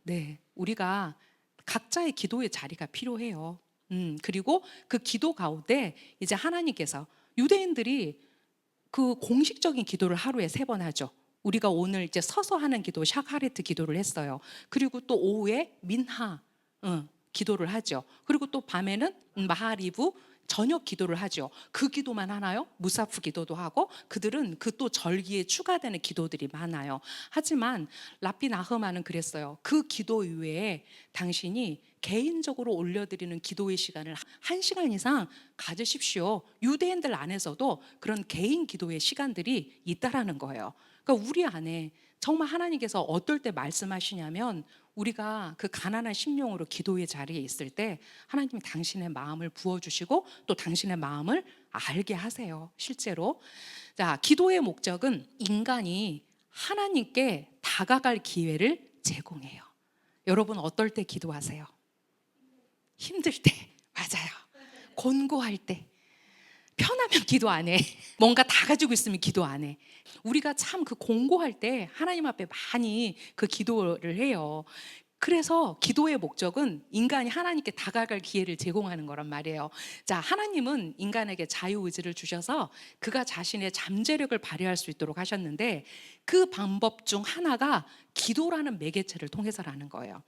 네, 우리가 각자의 기도의 자리가 필요해요. 그리고 그 기도 가운데 이제 하나님께서, 유대인들이 그 공식적인 기도를 하루에 3번 하죠. 우리가 오늘 이제 서서 하는 기도 샤카레트 기도를 했어요. 그리고 또 오후에 민하 기도를 하죠. 그리고 또 밤에는 마하리브 저녁 기도를 하죠. 그 기도만 하나요? 무사프 기도도 하고, 그들은 그 또 절기에 추가되는 기도들이 많아요. 하지만 라피 나흐마는 그랬어요. 그 기도 이외에 당신이 개인적으로 올려드리는 기도의 시간을 1시간 이상 가지십시오. 유대인들 안에서도 그런 개인 기도의 시간들이 있다라는 거예요. 그러니까 우리 안에 정말 하나님께서 어떨 때 말씀하시냐면, 우리가 그 가난한 심령으로 기도의 자리에 있을 때 하나님이 당신의 마음을 부어주시고 또 당신의 마음을 알게 하세요. 실제로. 자, 기도의 목적은 인간이 하나님께 다가갈 기회를 제공해요. 여러분 어떨 때 기도하세요? 힘들 때. 맞아요. 곤고할 때. 편하면 기도 안 해. 뭔가 다 가지고 있으면 기도 안 해. 우리가 참 그 공고할 때 하나님 앞에 많이 그 기도를 해요. 그래서 기도의 목적은 인간이 하나님께 다가갈 기회를 제공하는 거란 말이에요. 자, 하나님은 인간에게 자유의지를 주셔서 그가 자신의 잠재력을 발휘할 수 있도록 하셨는데, 그 방법 중 하나가 기도라는 매개체를 통해서라는 거예요.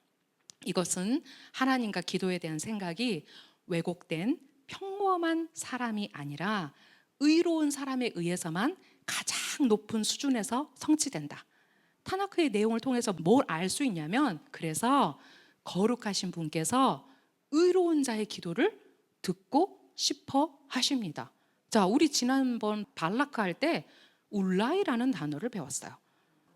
이것은 하나님과 기도에 대한 생각이 왜곡된 평범한 사람이 아니라 의로운 사람에 의해서만 가장 높은 수준에서 성취된다. 타나크의 내용을 통해서 뭘 알 수 있냐면, 그래서 거룩하신 분께서 의로운 자의 기도를 듣고 싶어 하십니다. 자, 우리 지난번 발라크 할 때 울라이라는 단어를 배웠어요.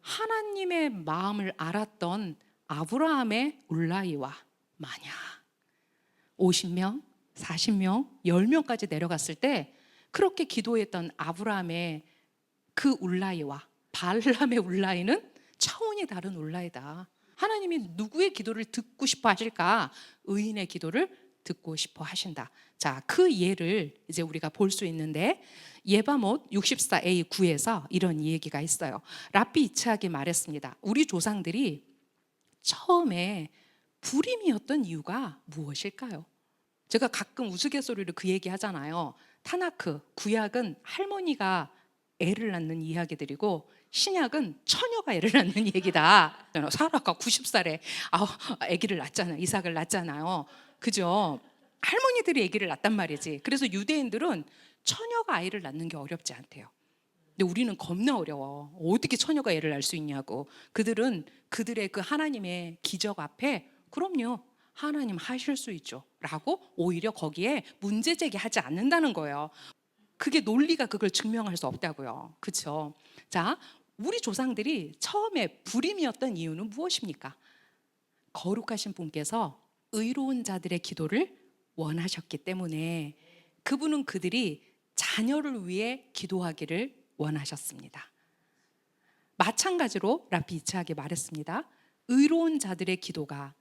하나님의 마음을 알았던 아브라함의 울라이와 만약 50명, 40명, 10명까지 내려갔을 때 그렇게 기도했던 아브라함의 그 울라이와 발람의 울라이는 차원이 다른 울라이다. 하나님이 누구의 기도를 듣고 싶어 하실까? 의인의 기도를 듣고 싶어 하신다. 자, 그 예를 이제 우리가 볼 수 있는데, 예바못 64a9에서 이런 얘기가 있어요. 랍비 이츠학이 말했습니다. 우리 조상들이 처음에 불임이었던 이유가 무엇일까요? 제가 가끔 우스갯소리로 그 얘기 하잖아요. 타나크, 구약은 할머니가 애를 낳는 이야기들이고 신약은 처녀가 애를 낳는 얘기다. 사라가 90살에 아기를 낳잖아요. 이삭을 낳잖아요. 그죠? 할머니들이 아기를 낳단 말이지. 그래서 유대인들은 처녀가 아이를 낳는 게 어렵지 않대요. 근데 우리는 겁나 어려워. 어떻게 처녀가 애를 낳을 수 있냐고. 그들은 그들의 그 하나님의 기적 앞에 그럼요, 하나님 하실 수 있죠 라고 오히려 거기에 문제 제기하지 않는다는 거예요. 그게 논리가 그걸 증명할 수 없다고요. 그렇죠? 자, 우리 조상들이 처음에 불임이었던 이유는 무엇입니까? 거룩하신 분께서 의로운 자들의 기도를 원하셨기 때문에 그분은 그들이 자녀를 위해 기도하기를 원하셨습니다. 마찬가지로 랍비 이츠학이 말했습니다. 의로운 자들의 기도가,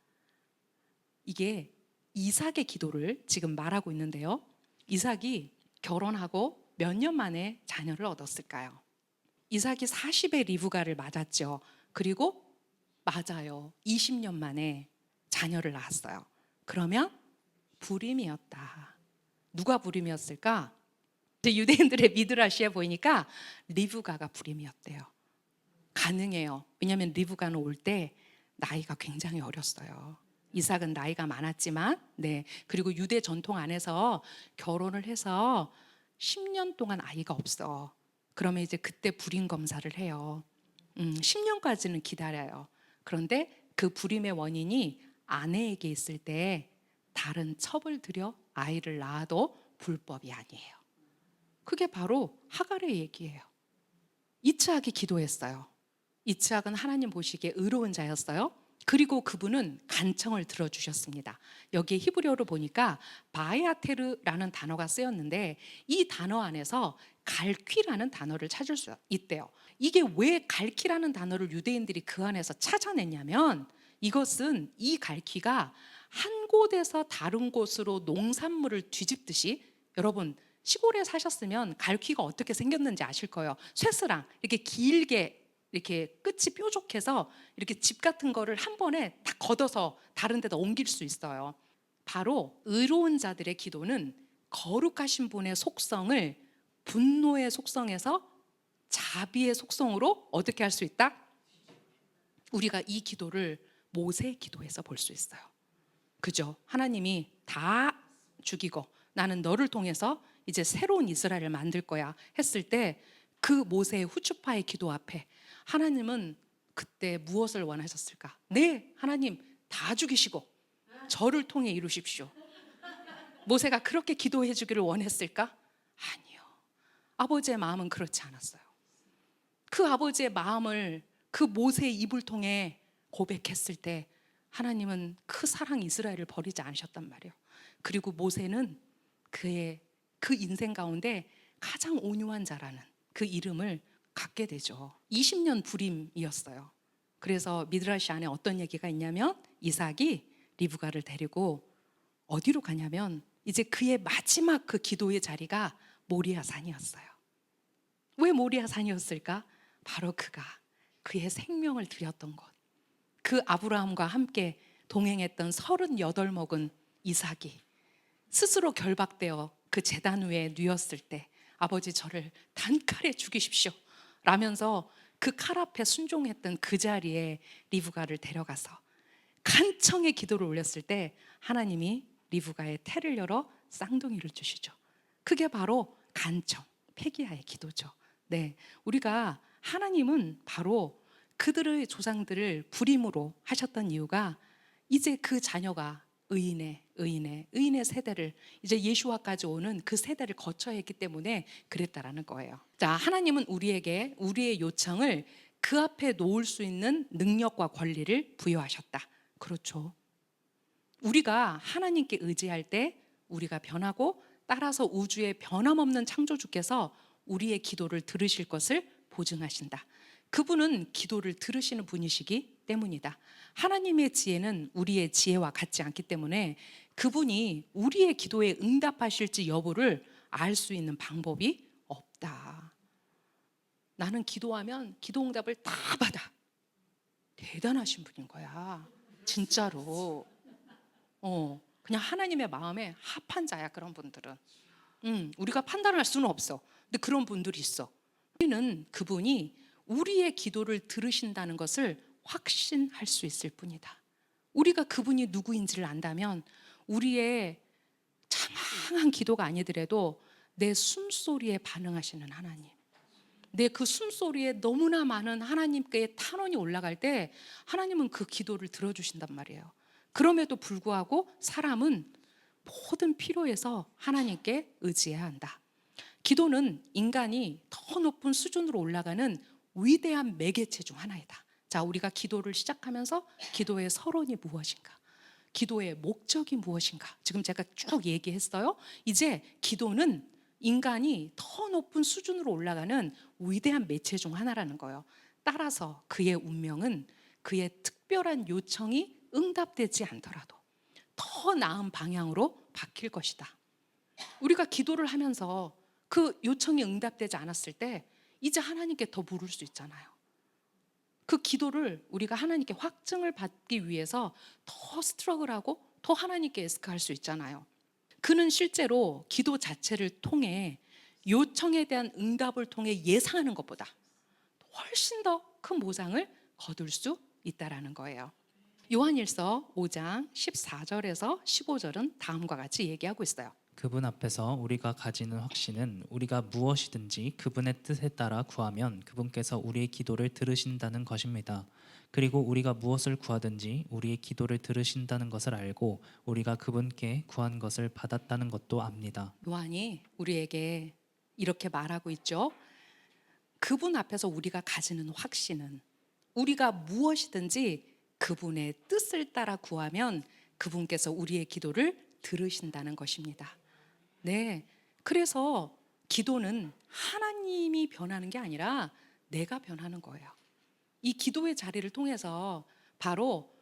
이게 이삭의 기도를 지금 말하고 있는데요. 이삭이 결혼하고 몇 년 만에 자녀를 얻었을까요? 이삭이 40의 리브가를 맞았죠. 그리고 맞아요, 20년 만에 자녀를 낳았어요. 그러면 불임이었다. 누가 불임이었을까? 이제 유대인들의 미드라시에 보이니까 리브가가 불임이었대요. 가능해요. 왜냐하면 리브가는 올 때 나이가 굉장히 어렸어요. 이삭은 나이가 많았지만, 네. 그리고 유대 전통 안에서 결혼을 해서 10년 동안 아이가 없어. 그러면 이제 그때 불임 검사를 해요. 10년까지는 기다려요. 그런데 그 불임의 원인이 아내에게 있을 때 다른 첩을 들여 아이를 낳아도 불법이 아니에요. 그게 바로 하갈의 얘기예요. 이츠학이 기도했어요. 이츠학은 하나님 보시기에 의로운 자였어요. 그리고 그분은 간청을 들어주셨습니다. 여기에 히브리어로 보니까 바야테르라는 단어가 쓰였는데 이 단어 안에서 갈퀴라는 단어를 찾을 수 있대요. 이게 왜 갈퀴라는 단어를 유대인들이 그 안에서 찾아냈냐면 이것은 이 갈퀴가 한 곳에서 다른 곳으로 농산물을 뒤집듯이, 여러분 시골에 사셨으면 갈퀴가 어떻게 생겼는지 아실 거예요. 쇠스랑 이렇게 길게 이렇게 끝이 뾰족해서 이렇게 집 같은 거를 한 번에 딱 걷어서 다른 데다 옮길 수 있어요. 바로 의로운 자들의 기도는 거룩하신 분의 속성을 분노의 속성에서 자비의 속성으로 어떻게 할 수 있다? 우리가 이 기도를 모세의 기도에서 볼 수 있어요. 그죠? 하나님이 다 죽이고 나는 너를 통해서 이제 새로운 이스라엘을 만들 거야 했을 때 그 모세의 후추파의 기도 앞에 하나님은 그때 무엇을 원하셨을까? 네, 하나님 다 죽이시고 저를 통해 이루십시오. 모세가 그렇게 기도해 주기를 원했을까? 아니요. 아버지의 마음은 그렇지 않았어요. 그 아버지의 마음을 그 모세의 입을 통해 고백했을 때 하나님은 그 사랑 이스라엘을 버리지 않으셨단 말이에요. 그리고 모세는 그의 그 인생 가운데 가장 온유한 자라는 그 이름을 갖게 되죠. 20년 불임이었어요. 그래서 미드라시 안에 어떤 얘기가 있냐면 이삭이 리브가를 데리고 어디로 가냐면 이제 그의 마지막 그 기도의 자리가 모리아 산이었어요. 왜 모리아 산이었을까? 바로 그가 그의 생명을 드렸던 곳. 그 아브라함과 함께 동행했던 38 먹은 이삭이 스스로 결박되어 그 제단 위에 누웠을 때 아버지 저를 단칼에 죽이십시오 라면서 그 칼 앞에 순종했던 그 자리에 리브가를 데려가서 간청의 기도를 올렸을 때 하나님이 리브가의 태를 열어 쌍둥이를 주시죠. 그게 바로 간청, 페기야의 기도죠. 네, 우리가 하나님은 바로 그들의 조상들을 불임으로 하셨던 이유가 이제 그 자녀가 의인의 세대를 이제 예수와까지 오는 그 세대를 거쳐야 했기 때문에 그랬다라는 거예요. 자, 하나님은 우리에게 우리의 요청을 그 앞에 놓을 수 있는 능력과 권리를 부여하셨다. 그렇죠. 우리가 하나님께 의지할 때 우리가 변하고 따라서 우주의 변함없는 창조주께서 우리의 기도를 들으실 것을 보증하신다. 그분은 기도를 들으시는 분이시기 때문이다. 하나님의 지혜는 우리의 지혜와 같지 않기 때문에 그분이 우리의 기도에 응답하실지 여부를 알 수 있는 방법이 없다. 나는 기도하면 기도 응답을 다 받아. 대단하신 분인 거야. 진짜로. 그냥 하나님의 마음에 합한 자야, 그런 분들은. 우리가 판단할 수는 없어. 근데 그런 분들이 있어. 우리는 그분이 우리의 기도를 들으신다는 것을 확신할 수 있을 뿐이다. 우리가 그분이 누구인지를 안다면 우리의 장황한 기도가 아니더라도 내 숨소리에 반응하시는 하나님, 내 그 숨소리에 너무나 많은 하나님께의 탄원이 올라갈 때 하나님은 그 기도를 들어주신단 말이에요. 그럼에도 불구하고 사람은 모든 필요에서 하나님께 의지해야 한다. 기도는 인간이 더 높은 수준으로 올라가는 위대한 매개체 중 하나이다. 자, 우리가 기도를 시작하면서 기도의 서론이 무엇인가? 기도의 목적이 무엇인가? 지금 제가 쭉 얘기했어요. 이제 기도는 인간이 더 높은 수준으로 올라가는 위대한 매체 중 하나라는 거예요. 따라서 그의 운명은 그의 특별한 요청이 응답되지 않더라도 더 나은 방향으로 바뀔 것이다. 우리가 기도를 하면서 그 요청이 응답되지 않았을 때 이제 하나님께 더 물을 수 있잖아요. 그 기도를 우리가 하나님께 확증을 받기 위해서 더 스트러글하고 더 하나님께 애스크할 수 있잖아요. 그는 실제로 기도 자체를 통해 요청에 대한 응답을 통해 예상하는 것보다 훨씬 더 큰 보상을 거둘 수 있다라는 거예요. 요한일서 5장 14절에서 15절은 다음과 같이 얘기하고 있어요. 그분 앞에서 우리가 가지는 확신은 우리가 무엇이든지 그분의 뜻에 따라 구하면 그분께서 우리의 기도를 들으신다는 것입니다. 그리고 우리가 무엇을 구하든지 우리의 기도를 들으신다는 것을 알고 우리가 그분께 구한 것을 받았다는 것도 압니다. 요한이 우리에게 이렇게 말하고 있죠. 그분 앞에서 우리가 가지는 확신은 우리가 무엇이든지 그분의 뜻을 따라 구하면 그분께서 우리의 기도를 들으신다는 것입니다. 네. 그래서 기도는 하나님이 변하는 게 아니라 내가 변하는 거예요. 이 기도의 자리를 통해서 바로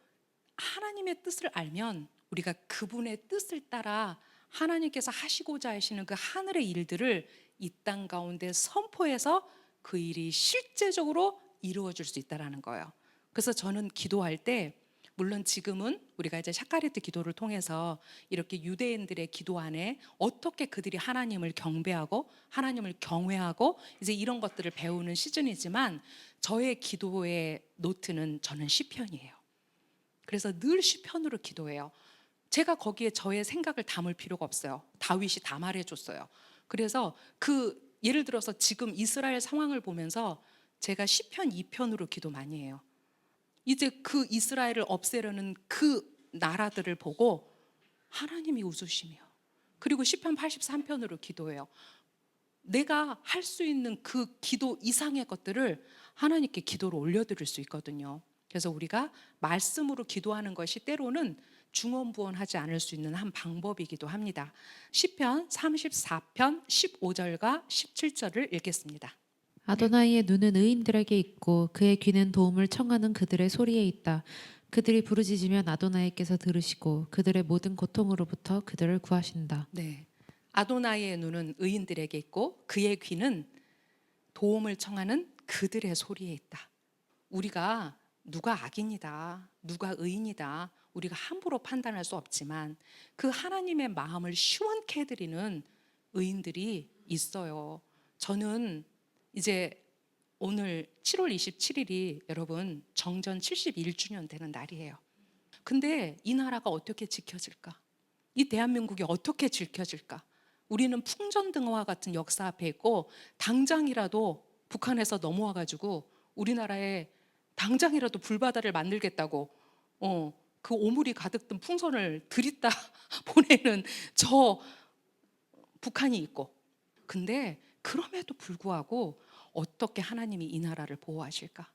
하나님의 뜻을 알면 우리가 그분의 뜻을 따라 하나님께서 하시고자 하시는 그 하늘의 일들을 이 땅 가운데 선포해서 그 일이 실제적으로 이루어질 수 있다는 거예요. 그래서 저는 기도할 때 물론 지금은 우리가 이제 샤카리트 기도를 통해서 이렇게 유대인들의 기도 안에 어떻게 그들이 하나님을 경배하고 하나님을 경외하고 이제 이런 것들을 배우는 시즌이지만 저의 기도의 노트는 저는 시편이에요. 그래서 늘 시편으로 기도해요. 제가 거기에 저의 생각을 담을 필요가 없어요. 다윗이 다 말해줬어요. 그래서 예를 들어서 지금 이스라엘 상황을 보면서 제가 시편 2편으로 기도 많이 해요. 이제 그 이스라엘을 없애려는 그 나라들을 보고 하나님이 웃으시며, 그리고 시편 83편으로 기도해요. 내가 할 수 있는 그 기도 이상의 것들을 하나님께 기도로 올려드릴 수 있거든요. 그래서 우리가 말씀으로 기도하는 것이 때로는 중언부언하지 않을 수 있는 한 방법이기도 합니다. 시편 34편 15절과 17절을 읽겠습니다. 아도나이의 눈은 의인들에게 있고 그의 귀는 도움을 청하는 그들의 소리에 있다. 그들이 부르짖으면 아도나이께서 들으시고 그들의 모든 고통으로부터 그들을 구하신다. 네, 아도나이의 눈은 의인들에게 있고 그의 귀는 도움을 청하는 그들의 소리에 있다. 우리가 누가 악인이다, 누가 의인이다, 우리가 함부로 판단할 수 없지만 그 하나님의 마음을 시원케 해드리는 의인들이 있어요. 저는 이제 오늘 7월 27일이 여러분 정전 71주년 되는 날이에요. 근데 이 나라가 어떻게 지켜질까? 이 대한민국이 어떻게 지켜질까? 우리는 풍전등화 같은 역사 앞에 있고 당장이라도 북한에서 넘어와 가지고 우리나라에 당장이라도 불바다를 만들겠다고 그 오물이 가득 든 풍선을 들이다 보내는 저 북한이 있고, 근데 그럼에도 불구하고 어떻게 하나님이 이 나라를 보호하실까?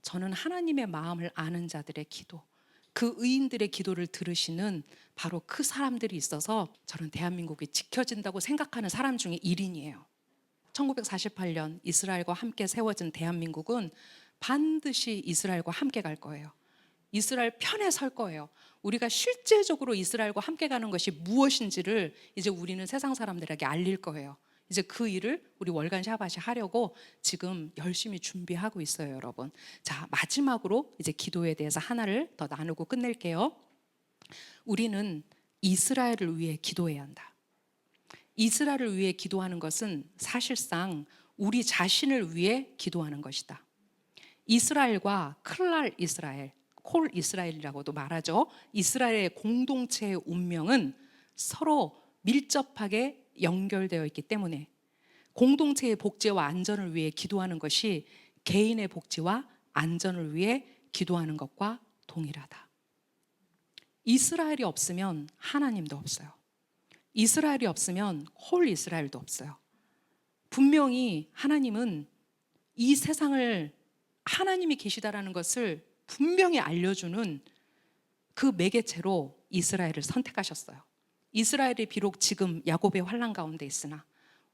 저는 하나님의 마음을 아는 자들의 기도, 그 의인들의 기도를 들으시는 바로 그 사람들이 있어서 저는 대한민국이 지켜진다고 생각하는 사람 중에 1인이에요. 1948년 이스라엘과 함께 세워진 대한민국은 반드시 이스라엘과 함께 갈 거예요. 이스라엘 편에 설 거예요. 우리가 실제적으로 이스라엘과 함께 가는 것이 무엇인지를 이제 우리는 세상 사람들에게 알릴 거예요. 이제 그 일을 우리 월간 샤바시 하려고 지금 열심히 준비하고 있어요, 여러분. 자, 마지막으로 이제 기도에 대해서 하나를 더 나누고 끝낼게요. 우리는 이스라엘을 위해 기도해야 한다. 이스라엘을 위해 기도하는 것은 사실상 우리 자신을 위해 기도하는 것이다. 이스라엘과 클랄 이스라엘, 콜 이스라엘이라고도 말하죠. 이스라엘의 공동체의 운명은 서로 밀접하게 연결되어 있기 때문에 공동체의 복지와 안전을 위해 기도하는 것이 개인의 복지와 안전을 위해 기도하는 것과 동일하다. 이스라엘이 없으면 하나님도 없어요. 이스라엘이 없으면 홀 이스라엘도 없어요. 분명히 하나님은 이 세상을 하나님이 계시다라는 것을 분명히 알려주는 그 매개체로 이스라엘을 선택하셨어요. 이스라엘이 비록 지금 야곱의 환난 가운데 있으나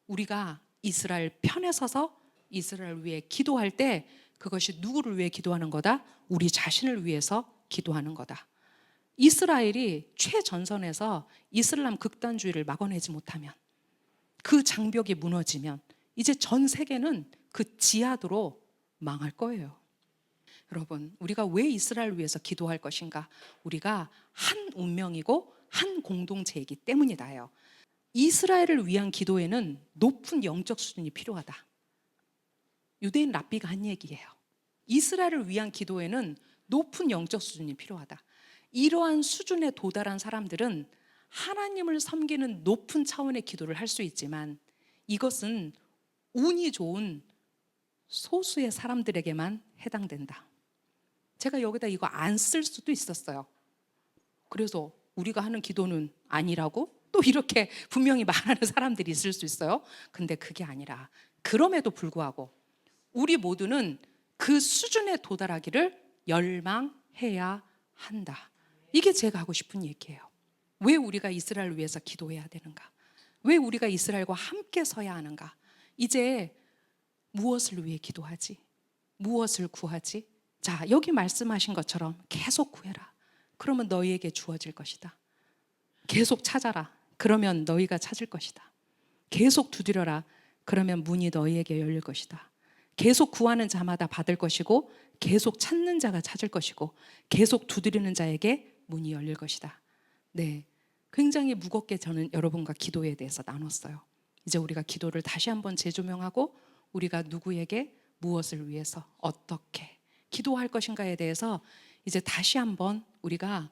우리가 이스라엘 편에 서서 이스라엘 위해 기도할 때 그것이 누구를 위해 기도하는 거다? 우리 자신을 위해서 기도하는 거다. 이스라엘이 최전선에서 이슬람 극단주의를 막아내지 못하면, 그 장벽이 무너지면 이제 전 세계는 그 지하도로 망할 거예요. 여러분, 우리가 왜 이스라엘 위해서 기도할 것인가? 우리가 한 운명이고 한 공동체이기 때문이다요. 이스라엘을 위한 기도에는 높은 영적 수준이 필요하다. 유대인 랍비가 한 얘기예요. 이스라엘을 위한 기도에는 높은 영적 수준이 필요하다. 이러한 수준에 도달한 사람들은 하나님을 섬기는 높은 차원의 기도를 할 수 있지만 이것은 운이 좋은 소수의 사람들에게만 해당된다. 제가 여기다 이거 안 쓸 수도 있었어요. 그래서 우리가 하는 기도는 아니라고 또 이렇게 분명히 말하는 사람들이 있을 수 있어요. 근데 그게 아니라 그럼에도 불구하고 우리 모두는 그 수준에 도달하기를 열망해야 한다. 이게 제가 하고 싶은 얘기예요. 왜 우리가 이스라엘을 위해서 기도해야 되는가? 왜 우리가 이스라엘과 함께 서야 하는가? 이제 무엇을 위해 기도하지? 무엇을 구하지? 자, 여기 말씀하신 것처럼 계속 구해라. 그러면 너희에게 주어질 것이다. 계속 찾아라. 그러면 너희가 찾을 것이다. 계속 두드려라. 그러면 문이 너희에게 열릴 것이다. 계속 구하는 자마다 받을 것이고 계속 찾는 자가 찾을 것이고 계속 두드리는 자에게 문이 열릴 것이다. 네, 굉장히 무겁게 저는 여러분과 기도에 대해서 나눴어요. 이제 우리가 기도를 다시 한번 재조명하고 우리가 누구에게 무엇을 위해서 어떻게 기도할 것인가에 대해서 이제 다시 한번 우리가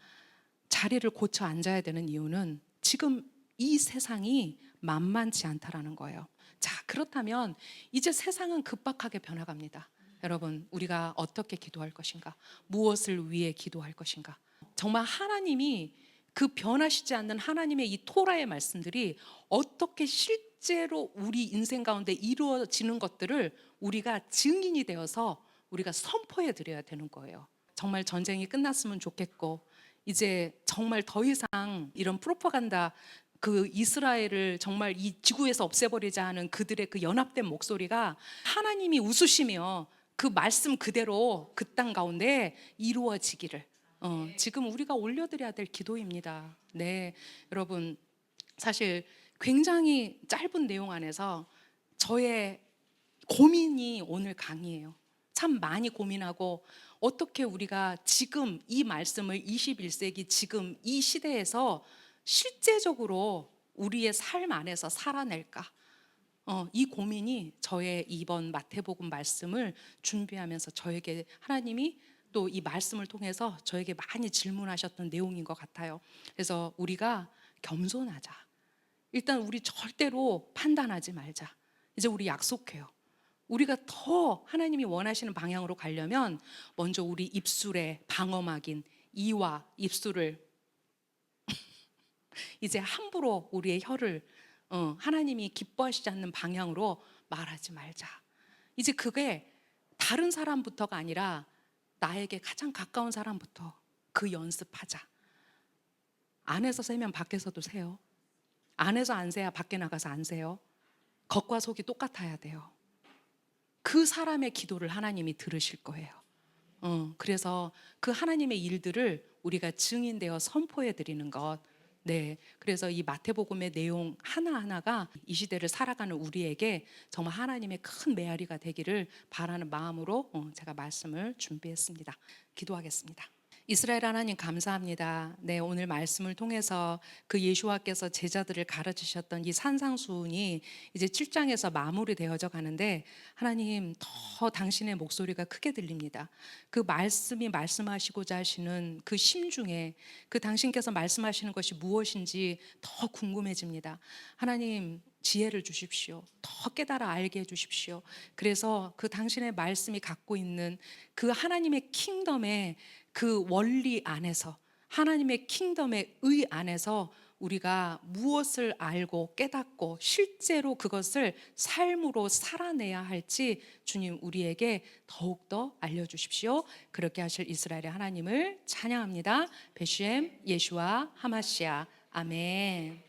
자리를 고쳐 앉아야 되는 이유는 지금 이 세상이 만만치 않다라는 거예요. 자, 그렇다면 이제 세상은 급박하게 변화갑니다. 여러분, 우리가 어떻게 기도할 것인가? 무엇을 위해 기도할 것인가? 정말 하나님이 그 변하시지 않는 하나님의 이 토라의 말씀들이 어떻게 실제로 우리 인생 가운데 이루어지는 것들을 우리가 증인이 되어서 우리가 선포해 드려야 되는 거예요. 정말 전쟁이 끝났으면 좋겠고 이제 정말 더 이상 이런 프로파간다 그 이스라엘을 정말 이 지구에서 없애버리자 하는 그들의 그 연합된 목소리가 하나님이 웃으시며 그 말씀 그대로 그 땅 가운데 이루어지기를 지금 우리가 올려드려야 될 기도입니다. 네, 여러분 사실 굉장히 짧은 내용 안에서 저의 고민이 오늘 강의예요. 참 많이 고민하고 어떻게 우리가 지금 이 말씀을 21세기 지금 이 시대에서 실제적으로 우리의 삶 안에서 살아낼까? 이 고민이 저의 이번 마태복음 말씀을 준비하면서 저에게 하나님이 또 이 말씀을 통해서 저에게 많이 질문하셨던 내용인 것 같아요. 그래서 우리가 겸손하자. 일단 우리 절대로 판단하지 말자. 이제 우리 약속해요. 우리가 더 하나님이 원하시는 방향으로 가려면 먼저 우리 입술에 방어막인 이와 입술을 이제 함부로 우리의 혀를 하나님이 기뻐하시지 않는 방향으로 말하지 말자. 이제 그게 다른 사람부터가 아니라 나에게 가장 가까운 사람부터 그 연습하자. 안에서 세면 밖에서도 세요. 안에서 안 세야 밖에 나가서 안 세요. 겉과 속이 똑같아야 돼요. 그 사람의 기도를 하나님이 들으실 거예요. 그래서 그 하나님의 일들을 우리가 증인되어 선포해 드리는 것. 네, 그래서 이 마태복음의 내용 하나하나가 이 시대를 살아가는 우리에게 정말 하나님의 큰 메아리가 되기를 바라는 마음으로 제가 말씀을 준비했습니다. 기도하겠습니다. 이스라엘 하나님 감사합니다. 네, 오늘 말씀을 통해서 그 예수와께서 제자들을 가르치셨던 이 산상수훈이 이제 7장에서 마무리되어져 가는데 하나님 더 당신의 목소리가 크게 들립니다. 그 말씀이 말씀하시고자 하시는 그 심중에 그 당신께서 말씀하시는 것이 무엇인지 더 궁금해집니다. 하나님 지혜를 주십시오. 더 깨달아 알게 해주십시오. 그래서 그 당신의 말씀이 갖고 있는 그 하나님의 킹덤의 그 원리 안에서 하나님의 킹덤의 의 안에서 우리가 무엇을 알고 깨닫고 실제로 그것을 삶으로 살아내야 할지 주님 우리에게 더욱더 알려주십시오. 그렇게 하실 이스라엘의 하나님을 찬양합니다. 베쉔 예슈아 하마시아 아멘.